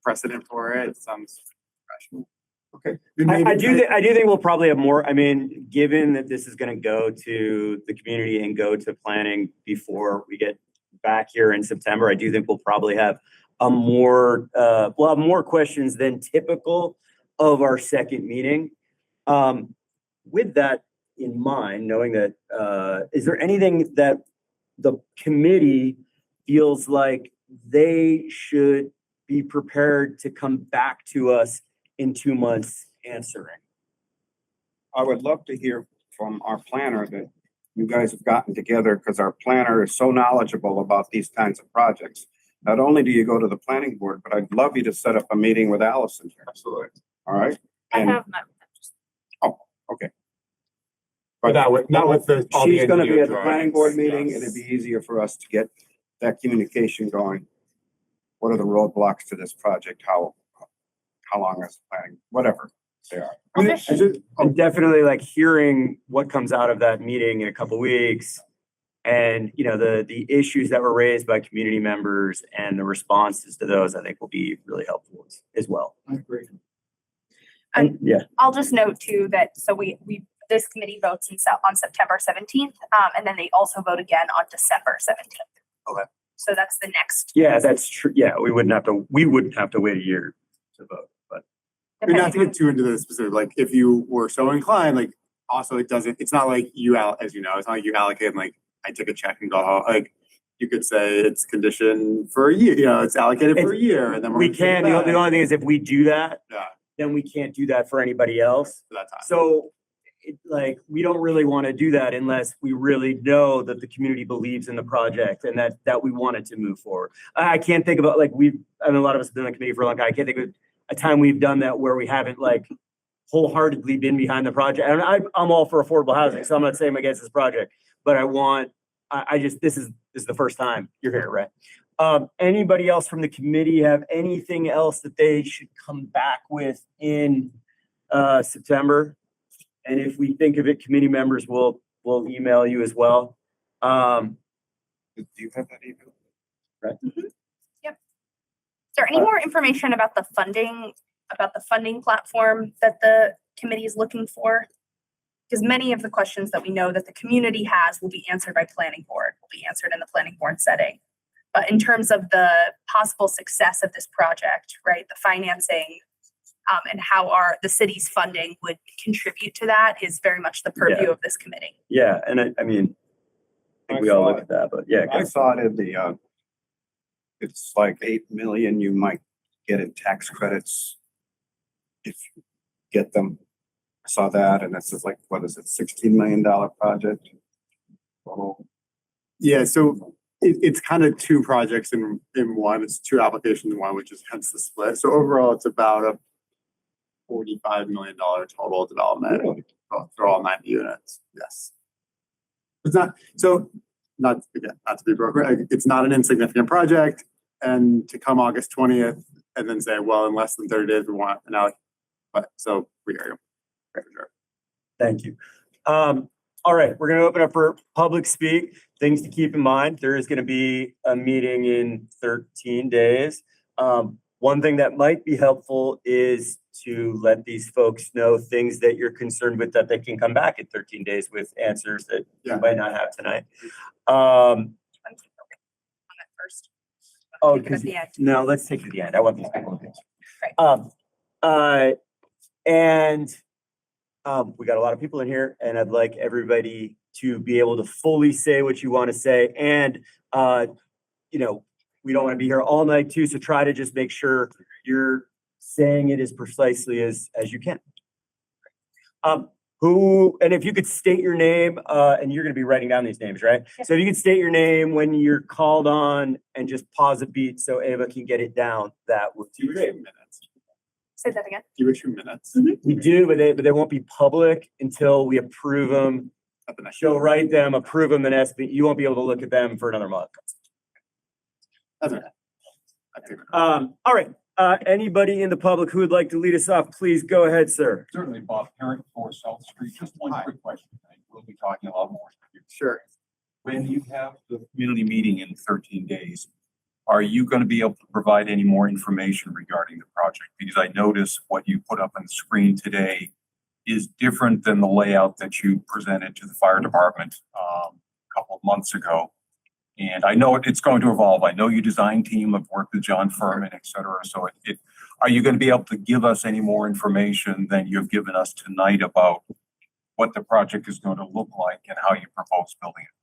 precedent for it. It sounds rational. Okay. I do think we'll probably have more. I mean, given that this is going to go to the community and go to planning before we get back here in September, I do think we'll probably have we'll have more questions than typical of our second meeting. With that in mind, knowing that, is there anything that the committee feels like they should be prepared to come back to us in 2 months answering? I would love to hear from our planner that you guys have gotten together, because our planner is so knowledgeable about these kinds of projects. Not only do you go to the planning board, but I'd love you to set up a meeting with Allison here. Absolutely. All right? I And- have met with them, just Okay. But not with all the She's gonna be engineer at the planning board drawings, meeting, and yes. it'd be easier for us to get that communication going. What are the roadblocks to this project? How long is the planning, whatever they are. I'll just- And definitely like hearing what comes out of that meeting in a couple weeks. And, you know, the issues that were raised by community members and the responses to those, I think will be really helpful as well. I agree. And yeah, I'll just note too that, so this committee votes on September 17th, and then they also vote again on December 17th. Okay. So that's the next. yeah, that's true. Yeah, we wouldn't have to wait a year to vote, but I mean, not to depending get too into the specific, like, if you were so inclined, like, also it's not like as you know, it's not like you allocate, like, I take a check and go home, like, you could say it's conditioned for a year, you know, it's allocated for a year, and then we're we gonna take it can, the back. only thing is if we do that, Yeah, then we can't do that for anybody else. for that time. So like, we don't really want to do that unless we really know that the community believes in the project and that we want it to move forward. I can't think about like, I mean, a lot of us have been on the committee for a long time. I can't think of a time we've done that where we haven't like wholeheartedly been behind the project. And I'm all for affordable housing, so I'm not saying I'm against this project, but this is the first time you're here, right? Anybody else from the committee have anything else that they should come back with in September? And if we think of it, committee members will email you as well. Do you have that email? Is there any more information about the funding platform that the committee is looking for? Because many of the questions that we know that the community has will be answered by planning board, will be answered in the planning board setting. But in terms of the possible success of this project, right, the financing, and how the city's funding would contribute to that is very much the purview of this committee. Yeah, and I mean, I think we all look at that, but yeah. I saw it in the, it's like 8 million you might get in tax credits if you get them. I saw that, and this is like, what is it, $16 million project? Oh, Yeah, so it's kind of two projects in one, it's two applications in one, which is hence the split. So overall, it's about a $45 million total development for all 90 units. Yes. It's not, so not to be broken, it's not an insignificant project. And to come August 20th and then say, well, in less than 30 days, we want an out. But so we hear you. For sure. Thank you. All right, we're gonna open up for public speak. Things to keep in mind, there is gonna be a meeting in 13 days. One thing that might be helpful is to let these folks know things that you're concerned with, that they can come back in 13 days with answers that you Yeah. might not have tonight. On that first. Oh, Take it at the end. no, let's take it to the end. I want these people to Right. we got a lot of people in here, and I'd like everybody to be able to fully say what you want to say. And, you know, we don't want to be here all night too, so try to just make sure you're saying it as precisely as you can. And if you could state your name, and you're going to be writing down these names, right? Yeah. So if you could state your name when you're called on and just pause a beat so Ava can get it down, that would be great. Say that again. Give it 2 minutes. We do, but they won't be public until we approve them. At the next. She'll write them, approve them, and you won't be able to look at them for another month. That's okay. I think- All right. Anybody in the public who would like to lead us off, please go ahead, sir. Certainly, Bob Herrick for South Street. Just one Hi. quick question. We'll be talking a lot more. Sure. When you have the community meeting in 13 days, are you going to be able to provide any more information regarding the project? Because I noticed what you put up on the screen today is different than the layout that you presented to the fire department a couple of months ago. And I know it's going to evolve. I know your design team have worked with John Furman, et cetera. So are you going to be able to give us any more information than you've given us tonight about what the project is going to look like and how you propose building it?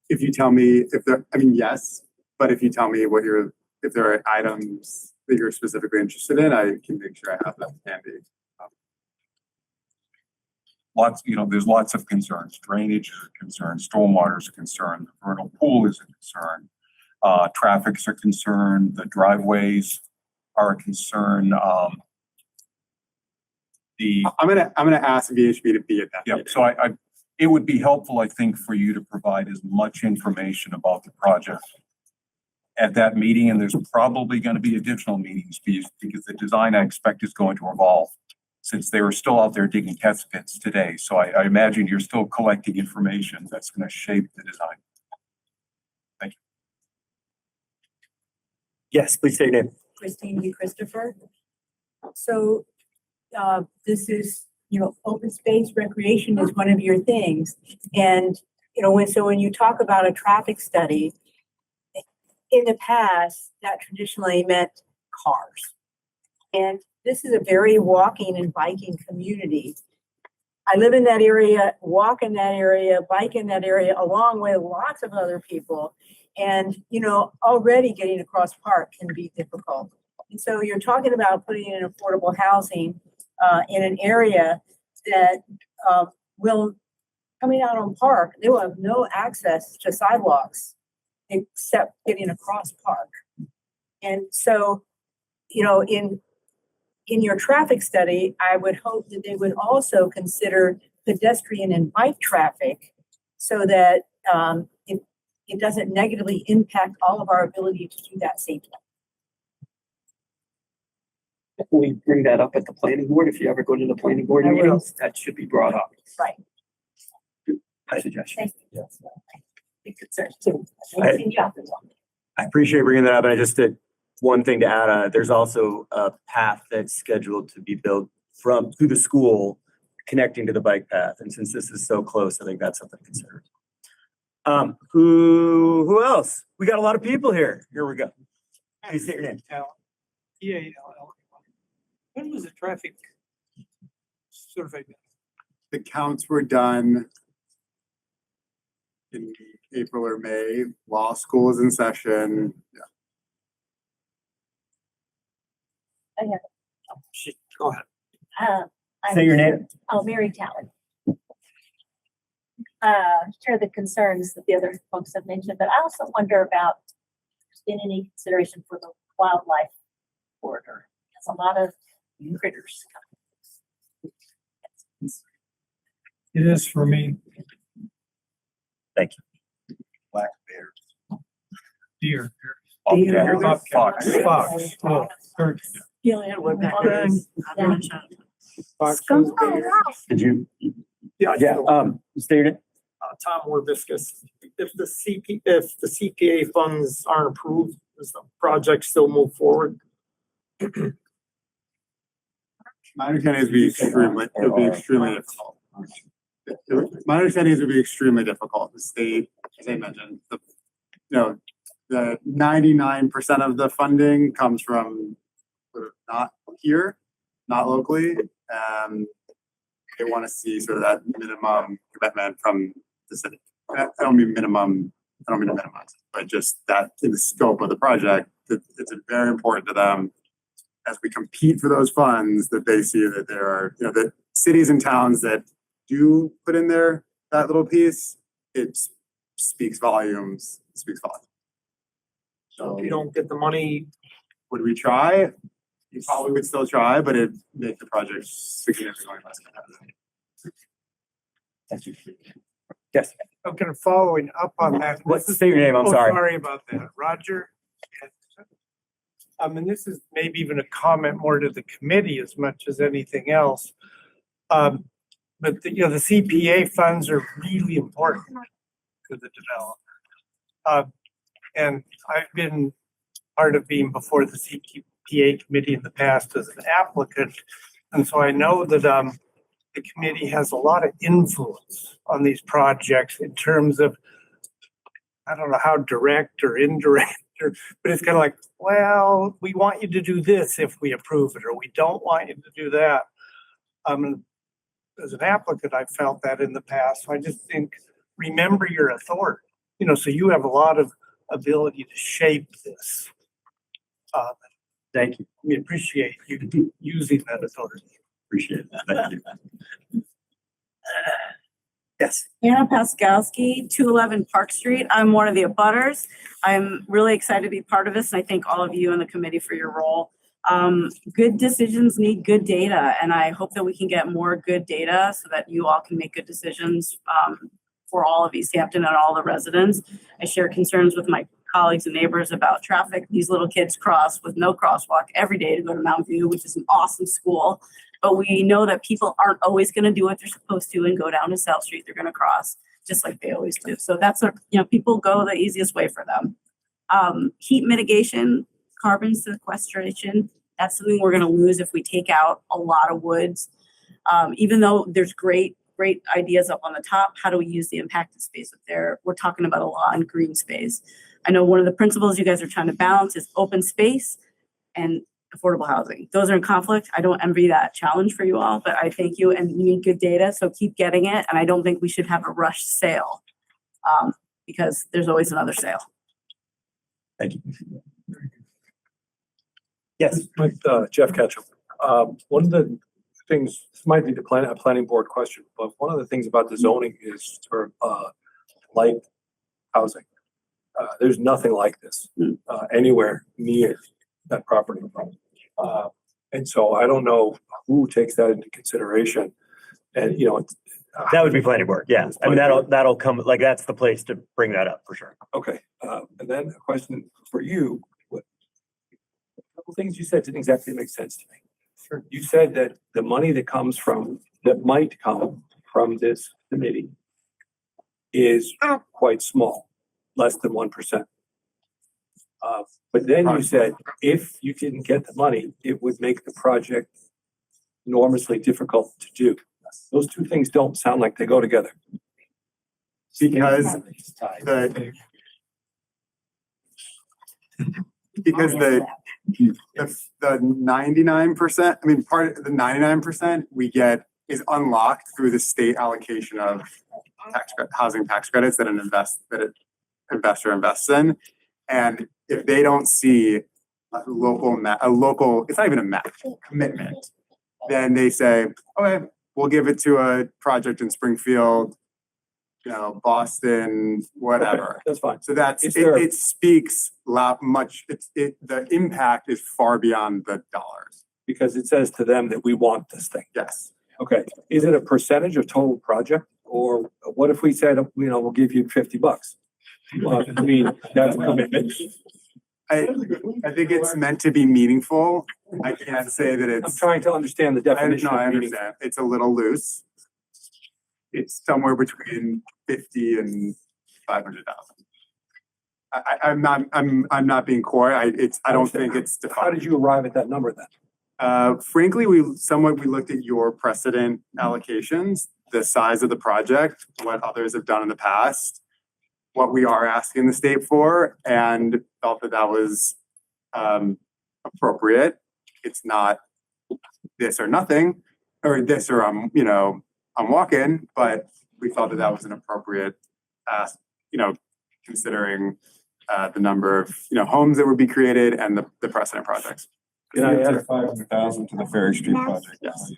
If you tell me yes, but if you tell me if there are items that you're specifically interested in, I can make sure I have that handy. there's lots of concerns. Drainage is a concern, stormwater is a concern, the vernal pool is a concern. Traffic's a concern, the driveways are a concern. I'm gonna ask VHB to be at that. Yeah, meeting. so it would be helpful, I think, for you to provide as much information about the project at that meeting, and there's probably gonna be additional meetings because the design I expect is going to evolve, since they were still out there digging test pits today. So I imagine you're still collecting information that's gonna shape the design. Thank you. Yes, please say your name. Christine D. Christopher. So, this is, open space recreation is one of your things. And, when you talk about a traffic study, in the past, that traditionally meant cars. And this is a very walking and biking community. I live in that area, walk in that area, bike in that area, along with lots of other people. And, already getting across park can be difficult. And so you're talking about putting in affordable housing in an area that will, coming out on park, they will have no access to sidewalks except getting across park. And so, in your traffic study, I would hope that they would also consider pedestrian and bike traffic so that it doesn't negatively impact all of our ability to do that safely. If we bring that up at the planning board, if you ever go to the planning board I will. meetings, that should be brought up. Right. My suggestion. Big concern too. I appreciate bringing that up, and I just did one thing to add on it. There's also a path that's scheduled to be built through the school connecting to the bike path. And since this is so close, I think that's something to consider. Who else? We got a lot of people here. Here we go. Please state your name. When was the traffic survey? The counts were done in April or May, while school is in session. Yeah. Go ahead. Say your name. Mary Talon. Share the concerns that the other folks have mentioned, but I also wonder about in any consideration for the wildlife corridor. There's a lot of critters. It is for me. Thank you. Black bears. Deer. Fox. Oh, birds. Yeah, woodpeckers. Did you? Yeah. State your name. Tom Warbiscus. If the CPA funds aren't approved, does the project still move forward? My understanding is it would be extremely difficult. My understanding is it would be extremely difficult. The state, as I mentioned, the 99% of the funding comes from sort of not here, not locally. They want to see sort of that minimum commitment from the city. I don't mean to minimize it, but just that in the scope of the project, it's very important to them as we compete for those funds that they see that there are, that cities and towns that do put in there that little piece, it speaks volumes. So if you don't get the money, would we try? You probably would still try, but it'd make the project significantly less competitive. Thank you. Yes. I'm kind of following up on that. Say your name. I'm sorry. Sorry about that, Roger. And this is maybe even a comment more to the committee as much as anything else. But the CPA funds are really important to the development. And I've been part of being before the CPA committee in the past as an applicant. And so I know that the committee has a lot of influence on these projects in terms of, I don't know how direct or indirect, but it's kind of like, well, we want you to do this if we approve it, or we don't want you to do that. As an applicant, I felt that in the past. So I just think, remember your authority, so you have a lot of ability to shape this. Thank you. We appreciate you using that authority. Appreciate that. Thank you. Yes. Anna Paskowski, 211 Park Street. I'm one of the abutters. I'm really excited to be part of this, and I thank all of you in the committee for your role. Good decisions need good data, and I hope that we can get more good data so that you all can make good decisions for all of Easthampton and all the residents. I share concerns with my colleagues and neighbors about traffic. These little kids cross with no crosswalk every day to go to Mountain View, which is an awesome school. But we know that people aren't always going to do what they're supposed to and go down to South Street. They're going to cross just like they always do. So that's people go the easiest way for them. Heat mitigation, carbon sequestration, that's something we're going to lose if we take out a lot of woods. Even though there's great ideas up on the top, how do we use the impacted space up there? We're talking about a lot in green space. I know one of the principles you guys are trying to balance is open space and affordable housing. Those are in conflict. I don't envy that challenge for you all, but I thank you, and you need good data, so keep getting it. And I don't think we should have a rushed sale because there's always another sale. Thank you. Yes. Jeff Ketchum. One of the things, this might be a planning board question, but one of the things about the zoning is for light housing. There's nothing like this anywhere near that property. And so I don't know who takes that into consideration. And that would be planning board. Yeah. I mean, that'll come, like, that's the place to bring that up for sure. Okay. And then a question for you. A couple things you said didn't exactly make sense to me. Sure. You said that the money that might come from this committee is quite small, less than 1%. But then you said if you didn't get the money, it would make the project enormously difficult to do. Those two things don't sound like they go together. Because the 99%, I mean, part of the 99% we get is unlocked through the state allocation of housing tax credits that an investor invests in. And if they don't see a local, it's not even a match, commitment, then they say, okay, we'll give it to a project in Springfield, Boston, whatever. Okay, that's fine. So it speaks much. The impact is far beyond the dollars. Because it says to them that we want this thing. Yes. Okay. Is it a percentage of total project, or what if we said, we'll give you $50? Well, I mean, that's a commitment. I think it's meant to be meaningful. I can't say that it's. I'm trying to understand the definition. I understand. It's a little loose. It's somewhere between 50 and 500,000. I'm not being coy. I don't think it's defined. How did you arrive at that number then? Frankly, we looked at your precedent allocations, the size of the project, what others have done in the past, what we are asking the state for, and felt that was appropriate. It's not this or nothing, or this or I'm walking, but we felt that was an appropriate ask, considering the number of homes that would be created and the precedent projects. Can I add 500,000 to the Ferry Street project? Yes.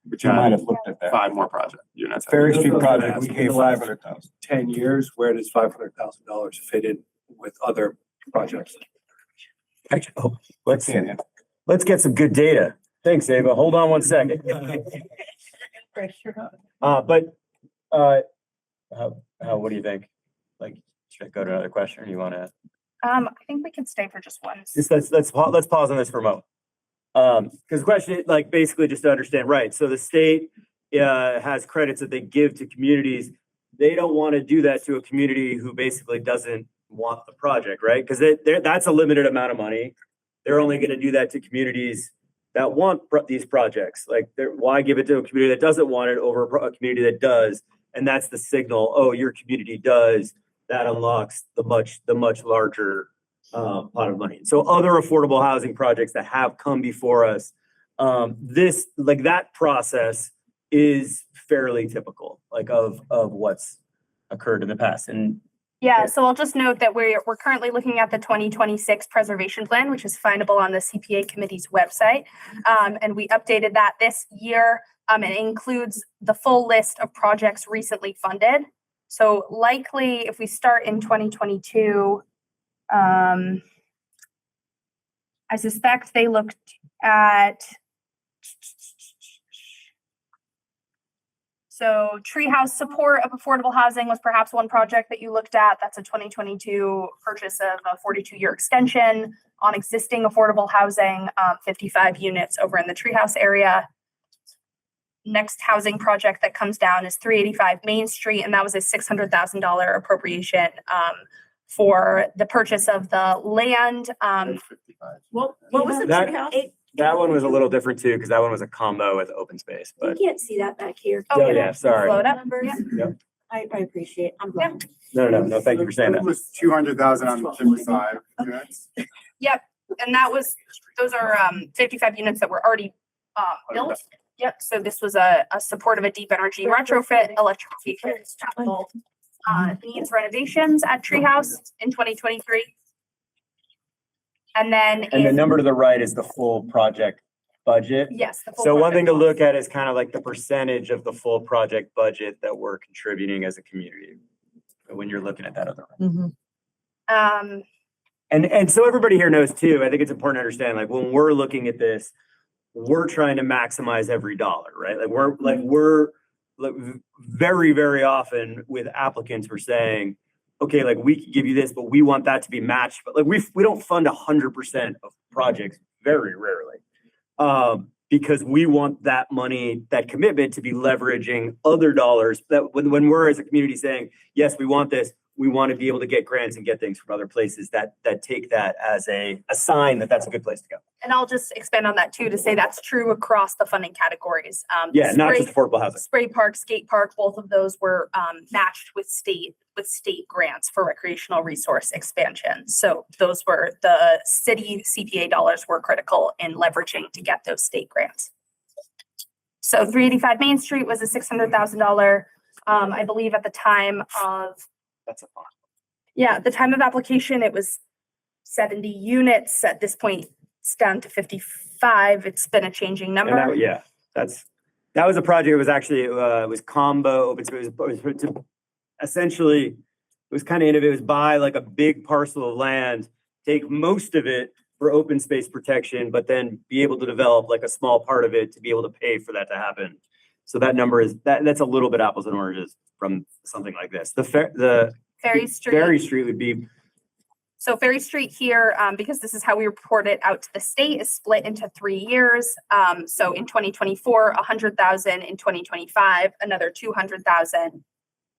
Which I might have looked at that. 5 more project units. Ferry Street project, we gave 500,000. 10 years, where does $500,000 fit in with other projects? Let's get some good data. Thanks, Ava. Hold on one second. What do you think? Like, should I go to another question, or do you want to? I think we can stay for just one. Let's pause on this for a moment. Because the question, basically just to understand, right? So the state has credits that they give to communities. They don't want to do that to a community who basically doesn't want the project, right? Because that's a limited amount of money. They're only going to do that to communities that want these projects. Why give it to a community that doesn't want it over a community that does? And that's the signal. Oh, your community does. That unlocks the much larger pot of money. So other affordable housing projects that have come before us, that process is fairly typical, of what's occurred in the past. And Yeah, so I'll just note that we're currently looking at the 2026 preservation plan, which is findable on the CPA committee's website. And we updated that this year. It includes the full list of projects recently funded. So likely if we start in 2022, I suspect they looked at, so treehouse support of affordable housing was perhaps one project that you looked at. That's a 2022 purchase of a 42-year extension on existing affordable housing, 55 units over in the treehouse area. Next housing project that comes down is 385 Main Street, and that was a $600,000 appropriation for the purchase of the land. What was the That- treehouse? That one was a little different too, because that one was a combo with open space, You but can't see that back here. Oh, yeah, sorry. Float up. Numbers? Yep. I appreciate, I'm glad. no, thank you for saying It that. was 200,000 on 55 units. Yep, and those are 55 units that were already built. Yep, so this was a support of a deep energy retrofit, electrification, capital needs renovations at Treehouse in 2023. And then And the number to the right is the full project budget. yes. The full So one project thing to cost. look at is kind of like the percentage of the full project budget that we're contributing as a community. When you're looking at that other. And so everybody here knows too, I think it's important to understand, like when we're looking at this, we're trying to maximize every dollar, right? We're very, very often with applicants, we're saying, okay, like we can give you this, but we want that to be matched. But like we don't fund 100% of projects very rarely. Because we want that money, that commitment to be leveraging other dollars that when we're as a community saying, yes, we want this, we want to be able to get grants and get things from other places that take that as a sign that that's a good place to go. And I'll just expand on that too, to say that's true across the funding categories. Yeah, not just affordable housing. Spray Park, Skate Park, both of those were matched with state grants for recreational resource expansion. So those were the city CPA dollars were critical in leveraging to get those state grants. So 385 Main Street was a $600,000, I believe at the time of, That's a fun. yeah, at the time of application, it was 70 units. At this point, it's down to 55. It's been a changing And number. that was a project. It was actually, it was combo open space. It was essentially, it was kind of innovative. It was buy like a big parcel of land, take most of it for open space protection, but then be able to develop like a small part of it to be able to pay for that to happen. So that number is, that's a little bit apples and oranges from something like this. The Ferry Street. Ferry Street would be, So Ferry Street here, because this is how we report it out to the state, is split into 3 years. So in 2024, 100,000. In 2025, another 200,000.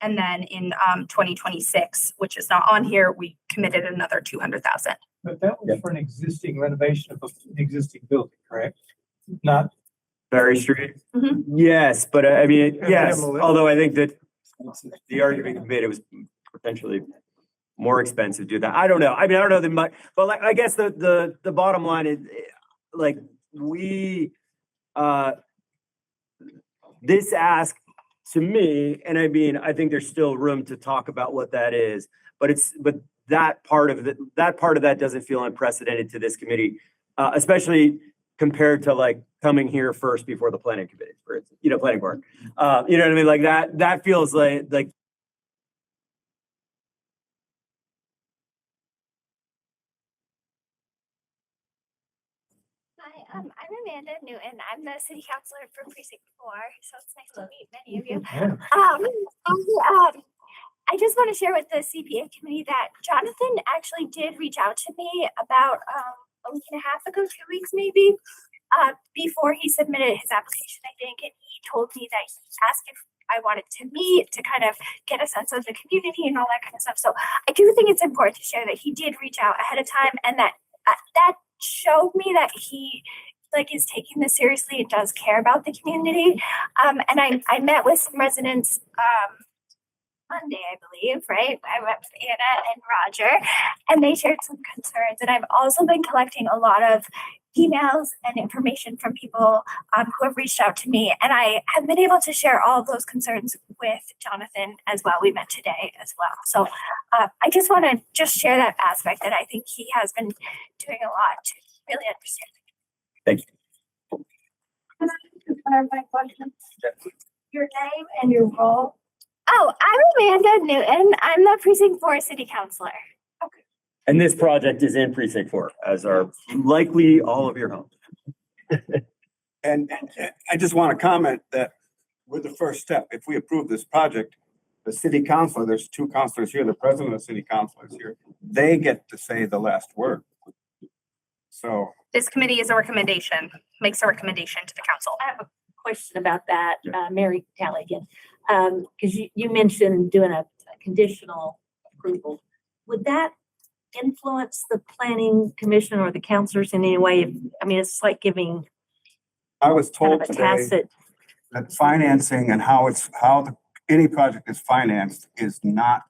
And then in 2026, which is not on here, we committed another 200,000. But that was for an existing renovation of an existing building, correct? Not. Ferry Street. Mhm. Yes, but I mean, And yes, demolition. although I think that the argument could be made it was potentially more expensive to do that. I don't know. I mean, I don't know that much, but like, I guess the bottom line is like this ask to me, and I mean, I think there's still room to talk about what that is, but that part of that doesn't feel unprecedented to this committee, especially compared to like coming here first before the planning committee, for planning board. You know what I mean? Like that feels like Hi, I'm Amanda Newton. I'm the city councilor for precinct 4, so it's nice to meet many of you. I just want to share with the CPA committee that Jonathan actually did reach out to me about a week and a half ago, 2 weeks maybe, before he submitted his application, I think, and he told me that he asked if I wanted to meet to kind of get a sense of the community and all that kind of stuff. So I do think it's important to share that he did reach out ahead of time, and that showed me that he is taking this seriously and does care about the community. And I met with some residents Monday, I believe, right? I met with Anna and Roger, and they shared some concerns. And I've also been collecting a lot of emails and information from people who have reached out to me. And I have been able to share all of those concerns with Jonathan as well. We met today as well. So I just want to just share that aspect that I think he has been doing a lot to really understand. Thank you. Can I clarify question? Your name and your role? Oh, I'm Amanda Newton. I'm the Precinct 4 City Councilor. And this project is in precinct 4, as are likely all of your homes. And I just want to comment that we're the first step. If we approve this project, the city council, there's 2 councilors here, the president of the city council is here. They get to say the last word. So. This committee is a recommendation, makes a recommendation to the council. I have a question about that, Mary Talley again. Because you mentioned doing a conditional approval. Would that influence the planning commission or the councilors in any way? I mean, it's like giving I was kind told of a today tacit. that financing and any project is financed is not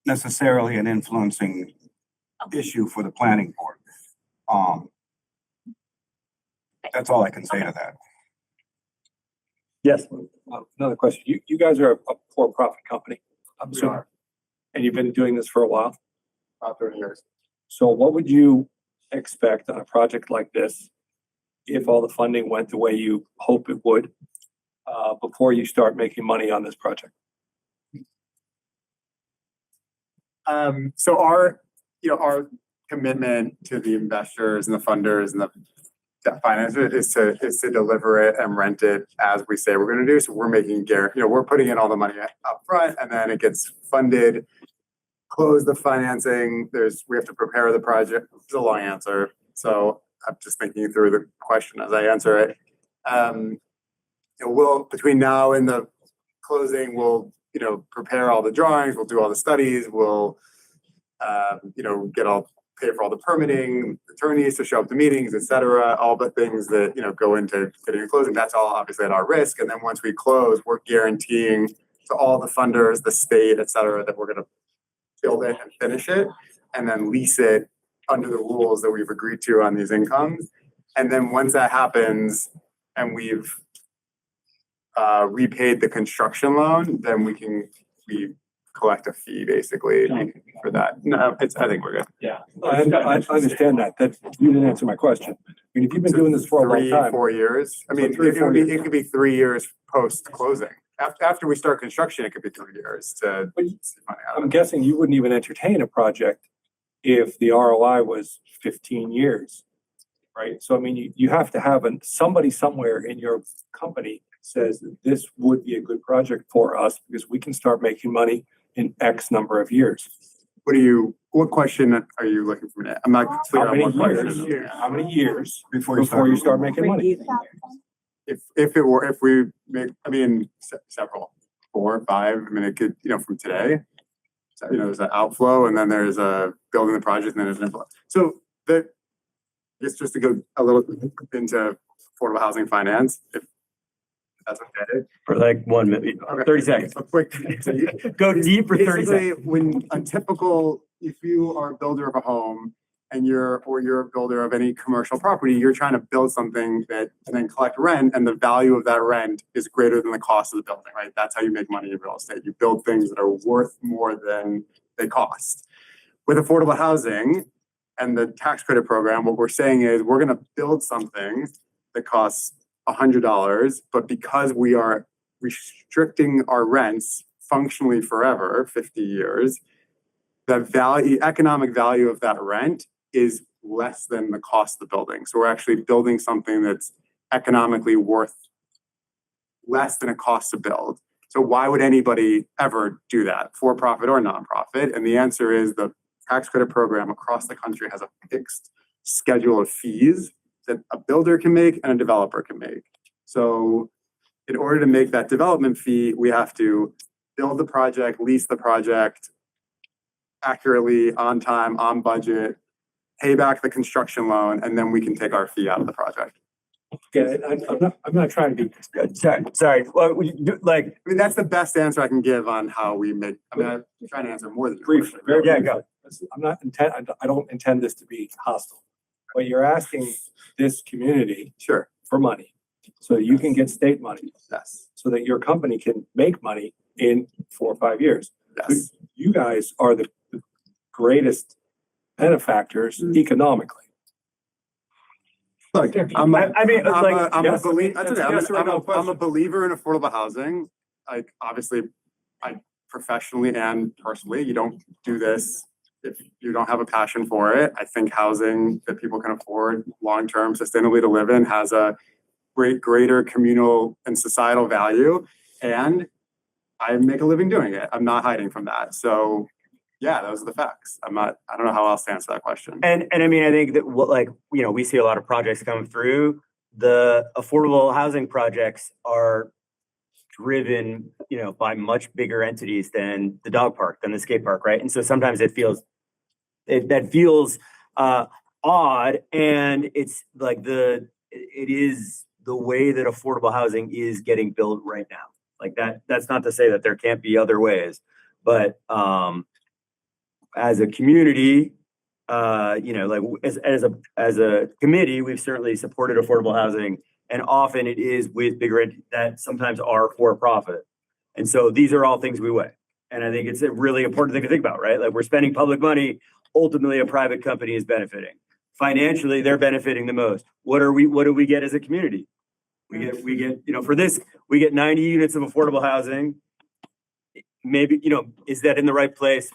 necessarily an influencing issue for the planning board. That's all I can say to that. Yes. Another question. You guys are a for-profit company, I'm We assuming, are. and you've been doing this for a while. About 30 years. So what would you expect on a project like this if all the funding went the way you hope it would before you start making money on this project? So our commitment to the investors and the funders and the debt financers is to deliver it and rent it as we say we're going to do. So we're making we're putting in all the money up front, and then it gets funded, close the financing. We have to prepare the project. It's a long answer. So I'm just thinking through the question as I answer it. We'll between now and the closing, we'll prepare all the drawings, we'll do all the studies, we'll pay for all the permitting, attorneys to show up to meetings, et cetera, all the things that go into getting a closing. That's all obviously at our risk. And then once we close, we're guaranteeing to all the funders, the state, et cetera, that we're going to build it and finish it, and then lease it under the rules that we've agreed to on these incomes. And then once that happens and we've repaid the construction loan, then we collect a fee basically for that. No, I think we're good. Yeah, I understand that. That you didn't answer my question. I mean, if you've been doing this for a long time, 4 years. I So mean, 3 or 4 years. it could be 3 years post closing. After we start construction, it could be 3 years to. I'm guessing you wouldn't even entertain a project if the ROI was 15 years, right? So I mean, you have to have somebody somewhere in your company says that this would be a good project for us because we can start making money in X number of years. What question are you looking for? I'm not clear on what question. How many years Before you start making money? If we make, several, 4 or 5, it could, from today. So, there's an outflow and then there's a building the project and then there's an inflow. So just to go a little into affordable housing finance, if that's okay. For like 1 minute, 30 seconds. A quick. Go deep for 30 Basically, seconds. if you are a builder of a home and you're a builder of any commercial property, you're trying to build something and then collect rent, and the value of that rent is greater than the cost of the building, right? That's how you make money in real estate. You build things that are worth more than they cost. With affordable housing and the tax credit program, what we're saying is we're going to build something that costs $100, but because we are restricting our rents functionally forever, 50 years, the economic value of that rent is less than the cost of the building. So we're actually building something that's economically worth less than it costs to build. So why would anybody ever do that, for profit or nonprofit? And the answer is the tax credit program across the country has a fixed schedule of fees that a builder can make and a developer can make. So in order to make that development fee, we have to build the project, lease the project accurately, on time, on budget, pay back the construction loan, and then we can take our fee out of the project. Yeah, I'm not trying to be. Sorry. Well, that's the best answer I can give on how we make. I'm trying to answer more than briefly. Yeah, go. I don't intend this to be hostile. but you're asking this community Sure. for money so that you can get state money, Yes. so that your company can make money in 4 or 5 years. Yes. You guys are the greatest benefactors economically. Look, I mean, it's like, I'm a yes, believer, that's it's okay. a yes or no I'm a question. believer in affordable housing. Like, obviously, I professionally and personally, you don't do this if you don't have a passion for it. I think housing that people can afford long-term sustainably to live in has a greater communal and societal value. And I make a living doing it. I'm not hiding from that. So yeah, those are the facts. I don't know how else to answer that question. and I mean, I think that what, like, you know, we see a lot of projects come through. The affordable housing projects are driven, you know, by much bigger entities than the dog park, than the skate park, right? And so sometimes it feels odd, and it's like it is the way that affordable housing is getting built right now. Like that's not to say that there can't be other ways, but as a community, you know, like as a committee, we've certainly supported affordable housing, and often it is with bigger that sometimes are for profit. And so these are all things we weigh. And I think it's a really important thing to think about, right? Like, we're spending public money, ultimately a private company is benefiting. Financially, they're benefiting the most. What do we get as a community? We get, you know, for this, we get 90 units of affordable housing. Maybe, you know, is that in the right place?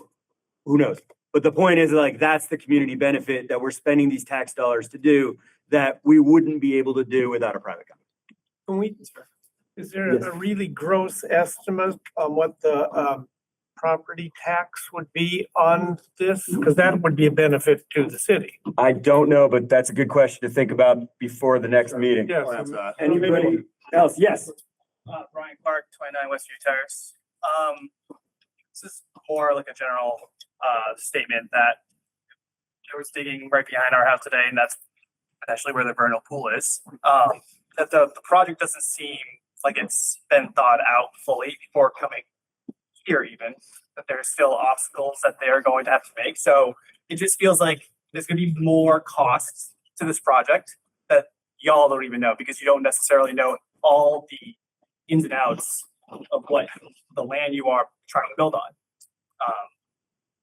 Who knows? But the point is, like, that's the community benefit that we're spending these tax dollars to do that we wouldn't be able to do without a private company. Is there Yes. a really gross estimate on what the property tax would be on this? Because that would be a benefit to the city. I don't know, but that's a good question to think about before the next meeting. Yes. I'll answer that. Anybody else? Yes. Brian Clark, 29 Westview Terrace. This is more like a general statement that there was digging right behind our house today, and that's potentially where the vernal pool is. That the project doesn't seem like it's been thought out fully before coming here, even that there's still obstacles that they're going to have to make. So it just feels like there's going to be more costs to this project that y'all don't even know, because you don't necessarily know all the ins and outs of what the land you are trying to build on,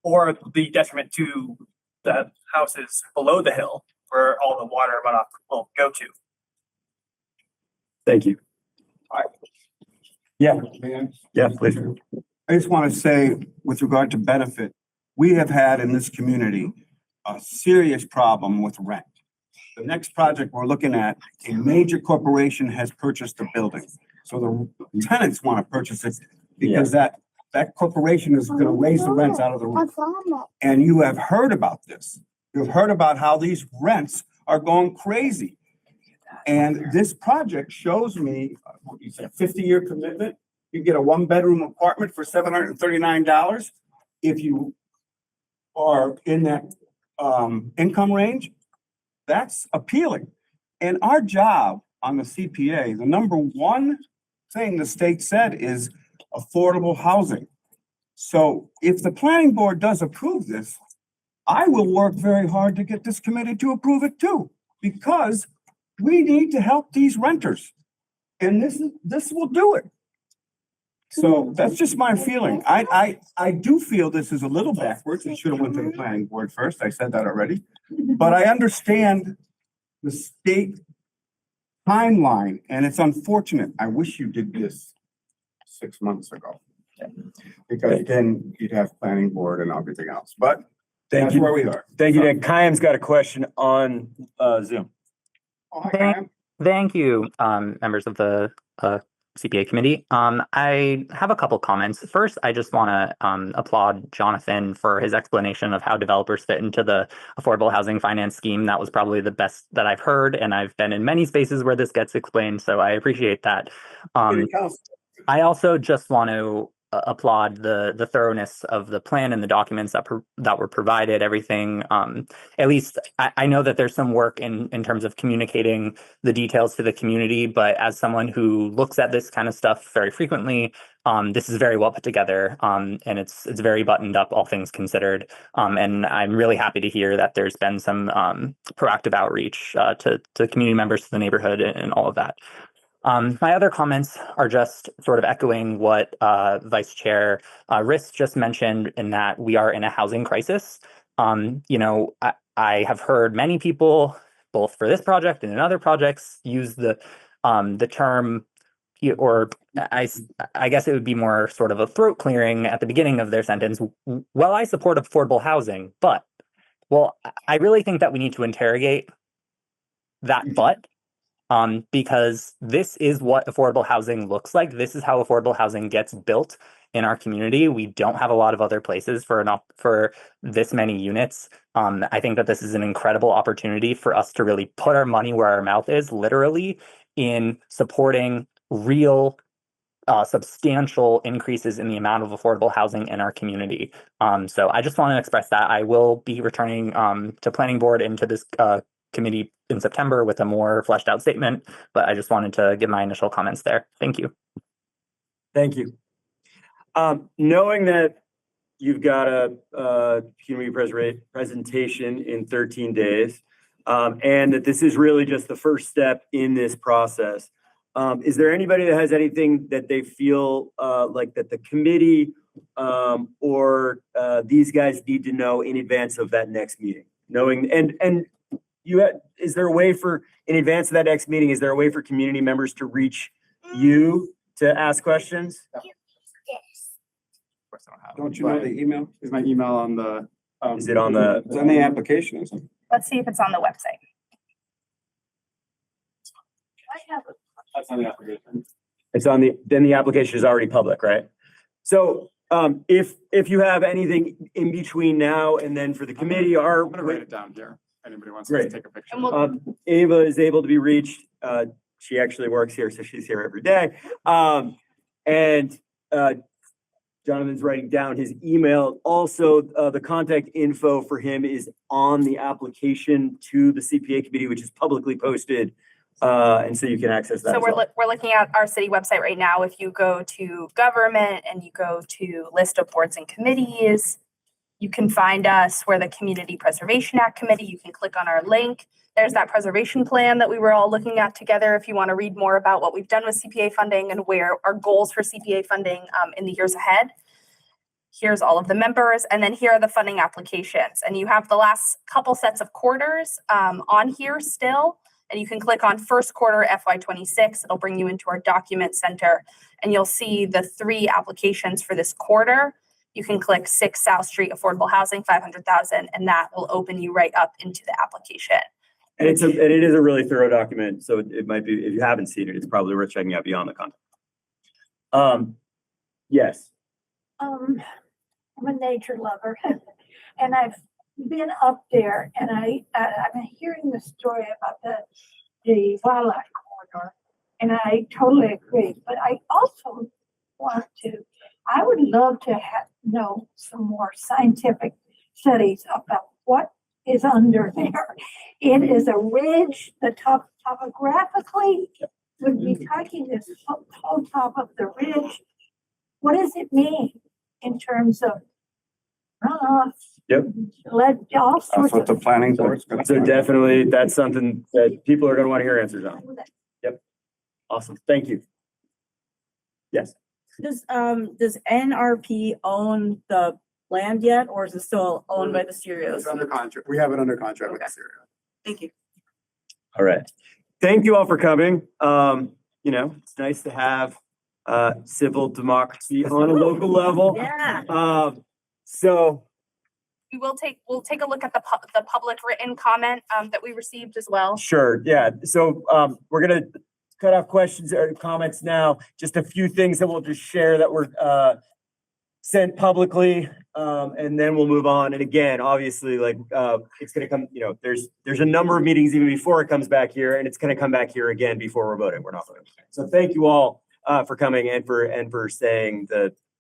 or the detriment to the houses below the hill where all the water runoff will go to. Thank you. Yeah. Yeah, please. I just want to say, with regard to benefit, we have had in this community a serious problem with rent. The next project we're looking at, a major corporation has purchased the building. So the tenants want to purchase it because that corporation is going to raise the rents out of the roof. And you have heard about this. You've heard about how these rents are going crazy. And this project shows me, what you said, 50-year commitment. You get a 1-bedroom apartment for $739. If you are in that income range, that's appealing. And our job on the CPA, the number one thing the state said is affordable housing. So if the planning board does approve this, I will work very hard to get this committee to approve it too, because we need to help these renters. And this will do it. So that's just my feeling. I do feel this is a little backwards. It should have went to the planning board first. I said that already. But I understand the state timeline, and it's unfortunate. I wish you did this 6 months ago. Because then you'd have planning board and everything else. But Thank that's you. where we are. Thank you, Dan. Kayam's got a question on Zoom. Oh, hi, Kayam. Thank you, members of the CPA committee. I have a couple comments. First, I just want to applaud Jonathan for his explanation of how developers fit into the affordable housing finance scheme. That was probably the best that I've heard, and I've been in many spaces where this gets explained, so I appreciate that. I also just want to applaud the thoroughness of the plan and the documents that were provided, everything. At least I know that there's some work in terms of communicating the details to the community, but as someone who looks at this kind of stuff very frequently, this is very well put together, and it's very buttoned up, all things considered. And I'm really happy to hear that there's been some proactive outreach to community members, to the neighborhood, and all of that. My other comments are just sort of echoing what Vice Chair Riss just mentioned, in that we are in a housing crisis. I have heard many people, both for this project and in other projects, use the term, or I guess it would be more sort of a throat clearing at the beginning of their sentence. Well, I support affordable housing, but, well, I really think that we need to interrogate that but, because this is what affordable housing looks like. This is how affordable housing gets built in our community. We don't have a lot of other places for this many units. I think that this is an incredible opportunity for us to really put our money where our mouth is, literally, in supporting real substantial increases in the amount of affordable housing in our community. So I just want to express that. I will be returning to planning board into this committee in September with a more fleshed out statement, but I just wanted to give my initial comments there. Thank you. Thank you. Knowing that you've got a community presentation in 13 days, and that this is really just the first step in this process, is there anybody that has anything that they feel like that the committee or these guys need to know in advance of that next meeting? Knowing, and is there a way for, in advance of that next meeting, is there a way for community members to reach you to ask questions? Don't you know the email? Is my email on the? Is it on the? It's on the application, isn't it? Let's see if it's on the website. That's on the application. It's on the, then the application is already public, right? So if you have anything in between now and then for the committee, I'm gonna write it down here. Anybody wants to take a picture. Ava is able to be reached. She actually works here, so she's here every day. And Jonathan's writing down his email. Also, the contact info for him is on the application to the CPA committee, which is publicly posted. And so you can access that. So we're looking at our city website right now. If you go to government and you go to list of boards and committees, you can find us. We're the Community Preservation Act Committee. You can click on our link. There's that preservation plan that we were all looking at together. If you want to read more about what we've done with CPA funding and where our goals for CPA funding in the years ahead. Here's all of the members, and then here are the funding applications. And you have the last couple sets of quarters on here still. And you can click on first quarter FY26. It'll bring you into our document center, and you'll see the 3 applications for this quarter. You can click 6 South Street affordable housing, 500,000, and that will open you right up into the application. And it is a really thorough document. So it might be, if you haven't seen it, it's probably worth checking out beyond the content. Yes. I'm a nature lover and I've been up there, and I'm hearing the story about the wildlife corridor, and I totally agree. But I also I would love to know some more scientific studies about what is under there. It is a ridge. The topographically would be taking this whole top of the ridge. What does it mean in terms of runoff? Yep. All sorts That's what the of. planning board's gonna. So definitely that's something that people are going to want to hear answers on. Yep. Awesome. Thank you. Yes. Does NRP own the land yet, or is it still owned by the Serios? It's under contract. We have it under contract with the Syria. Thank you. All right. Thank you all for coming. It's nice to have civil democracy on a local level. Yeah. So We'll take a look at the public written comment that we received as well. sure, yeah. So we're gonna cut off questions or comments now. Just a few things that we'll just share that were sent publicly, and then we'll move on. And again, obviously, like it's gonna come. There's a number of meetings even before it comes back here, and it's gonna come back here again before we're voting. We're not voting. So thank you all for coming and for saying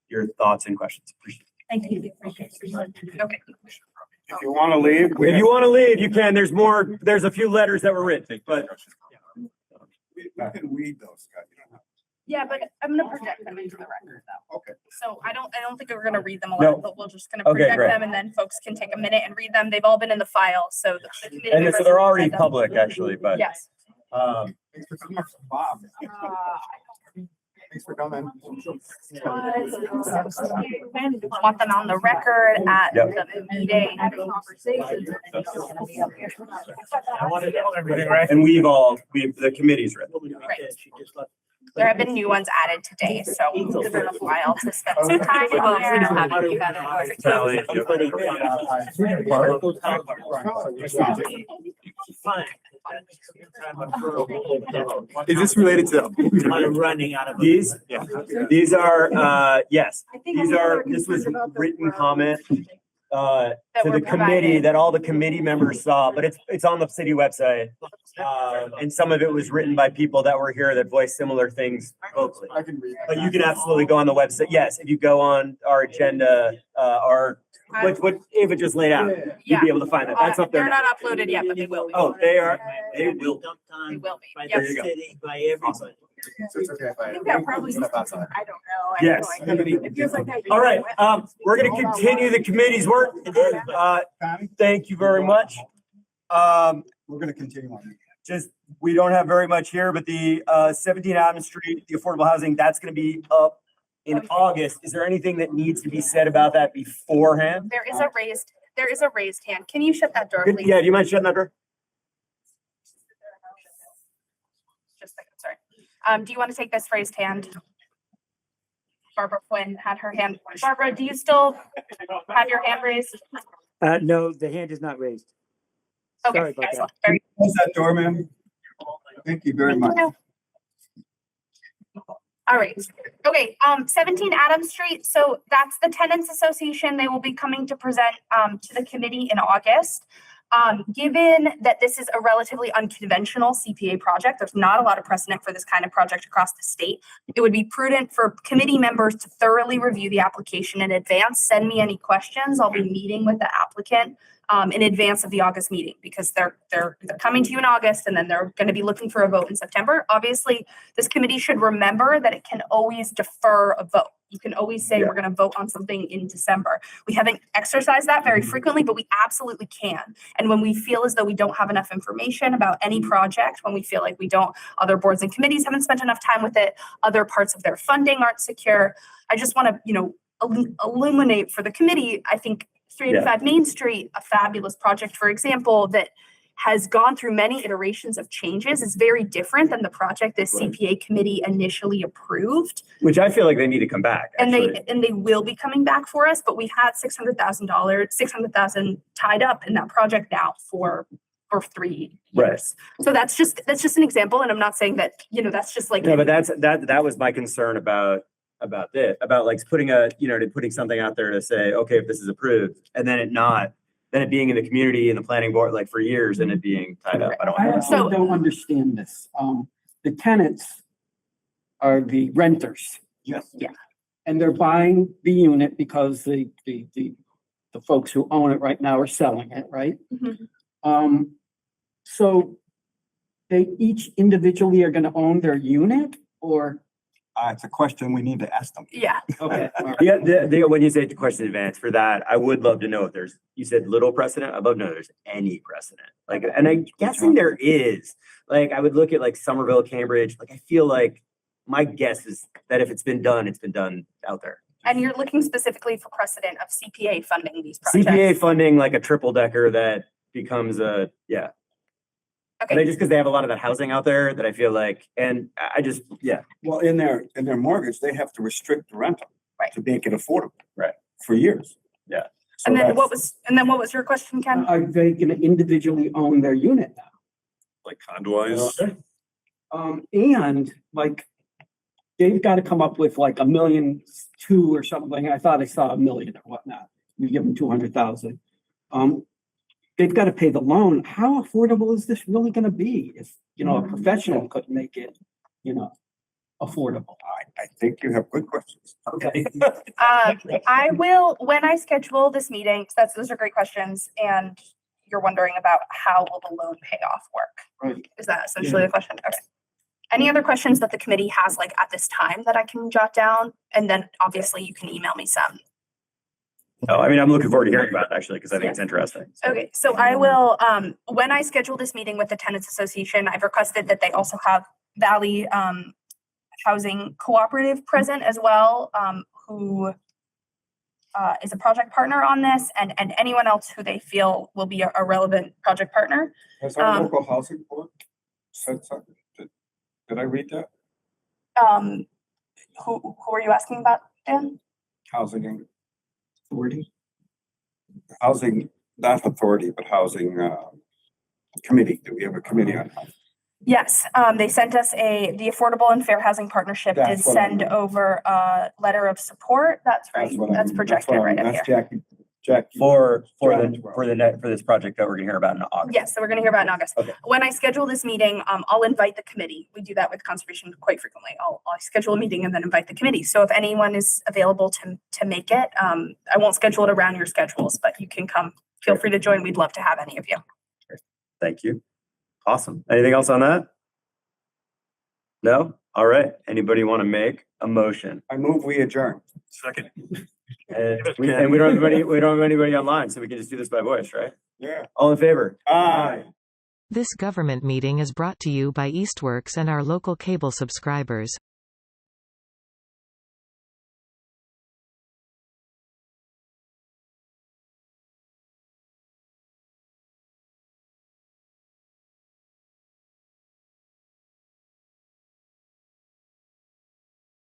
your thoughts and questions. Appreciate it. Thank you. Okay. If you want to leave. If you want to leave, you can. There's more. There's a few letters that were written, but We can weed those, Scott. You don't have. Yeah, but I'm gonna project them into the record though. So I don't think we're gonna read them No. aloud, but we're just gonna Okay, project great. them and then folks can take a minute and read them. They've all been in the file, so the committee And members so they're have already read them. public, actually, but, Yes. Bob. Thanks for coming. Want them on the record at Yep. the meeting. and the committee's read. Right. There have been new ones added today, so it's been a while to spend some time on there. Is this related to? Running out of these? Yeah. These are, yes, this was written comment to were the committee provided. that all the committee members saw, but it's on the city website. And some of it was written by people that were here that voiced similar things vocally. I can read. But you can absolutely go on the website. Yes, if you go on our agenda, what Ava just laid out, you'd be able to find that. That's up there. They're now. not uploaded yet, but they will be. Oh, they will. They will be. There Yep. you go. By everybody. So it's okay if I think that probably, step outside. I don't know. Yes. It feels like that. All right, we're gonna continue the committee's work. Thank you very much. We're gonna continue on. Just, we don't have very much here, but the 17 Adams Street, the affordable housing, that's gonna be up in August. Is there anything that needs to be said about that beforehand? There is a raised hand. Can you shut that door, please? Yeah, do you mind shutting that door? Just a second, sorry. Do you want to take this raised hand? Barbara Quinn had her hand. Barbara, do you still have your hand raised? No, the hand is not raised. Okay, Sorry about that. excellent. Very Close that door, ma'am. Thank you very much. All right. Okay, 17 Adams Street. So that's the Tenants Association. They will be coming to present to the committee in August. Given that this is a relatively unconventional CPA project, there's not a lot of precedent for this kind of project across the state. It would be prudent for committee members to thoroughly review the application in advance. Send me any questions. I'll be meeting with the applicant in advance of the August meeting because they're coming to you in August and then they're going to be looking for a vote in September. Obviously, this committee should remember that it can always defer a vote. You can always say we're going to vote on something in December. We haven't exercised that very frequently, but we absolutely can. And when we feel as though we don't have enough information about any project, when we feel like we don't, other boards and committees haven't spent enough time with it, other parts of their funding aren't secure. I just want to, illuminate for the committee, I think 385 Main Street, a fabulous project, for example, that has gone through many iterations of changes is very different than the project this CPA committee initially approved. Which I feel like they need to come back, actually. And they will be coming back for us, but we've had $600,000 tied up in that project now for 3 years. Right. So that's just an example. And I'm not saying that, that's just like. Yeah, but that was my concern about this, about like putting something out there to say, okay, if this is approved, and then it being in the community and the planning board like for years and it being tied up. I actually don't understand this. The tenants are the renters. Yes. Yeah. And they're buying the unit because the folks who own it right now are selling it, right? Mm-hmm. So they each individually are gonna own their unit or? It's a question we need to ask them. Yeah. Okay. Yeah, when you say the question in advance for that, I would love to know if you said little precedent. I'd love to know if there's any precedent. Like, and I'm guessing there is. Like, I would look at like Somerville, Cambridge. Like, I feel like my guess is that if it's been done out there. And you're looking specifically for precedent of CPA funding these projects. CPA funding like a triple decker that becomes yeah. Okay. But just because they have a lot of that housing out there that I feel like, and I just, yeah. Well, in their mortgage, they have to restrict the rental. Right. To make it affordable. Right. For years. Yeah. So And then that's- what was your question, Ken? Are they gonna individually own their unit now? Like condo-wise? And like, they've got to come up with like $1.2 million or something. I thought I saw $1 million or whatnot. We give them 200,000. They've got to pay the loan. How affordable is this really going to be if, a professional couldn't make it, affordable? I think you have good questions. Okay. I will, when I schedule this meeting, those are great questions. And you're wondering about how will the loan payoff work? Right. Is that essentially the question? Okay. Any other questions that the committee has like at this time that I can jot down? And then obviously you can email me some. Oh, I mean, I'm looking forward to hearing about it actually, because I think it's interesting. So, Okay, so I will, when I schedule this meeting with the Tenants Association, I've requested that they also have Valley Housing Cooperative present as well, who is a project partner on this, and anyone else who they feel will be a relevant project partner. Has our local housing board said something? Did I read that? Who are you asking about, Dan? Housing authority? Housing, not authority, but housing committee. Do we have a committee on housing? Yes, they sent us the Affordable and Fair Housing Partnership did That's what I send meant. over a letter of support. That's right. what I That's mean. projected what I right mean. up here. That's Jackie. for John's for this project that we're gonna hear about in August. Yes, so we're gonna hear about in August. Okay. When I schedule this meeting, I'll invite the committee. We do that with conservation quite frequently. I'll schedule a meeting and then invite the committee. So if anyone is available to make it, I won't schedule it around your schedules, but you can come. Feel free to join. We'd love to have any of you. Thank you. Awesome. Anything else on that? No? All right. Anybody want to make a motion? I move we adjourn. Second. And we don't have anybody online, so we can just do this by voice, right? Yeah. All in favor? Aye. This government meeting is brought to you by Eastworks and our local cable subscribers.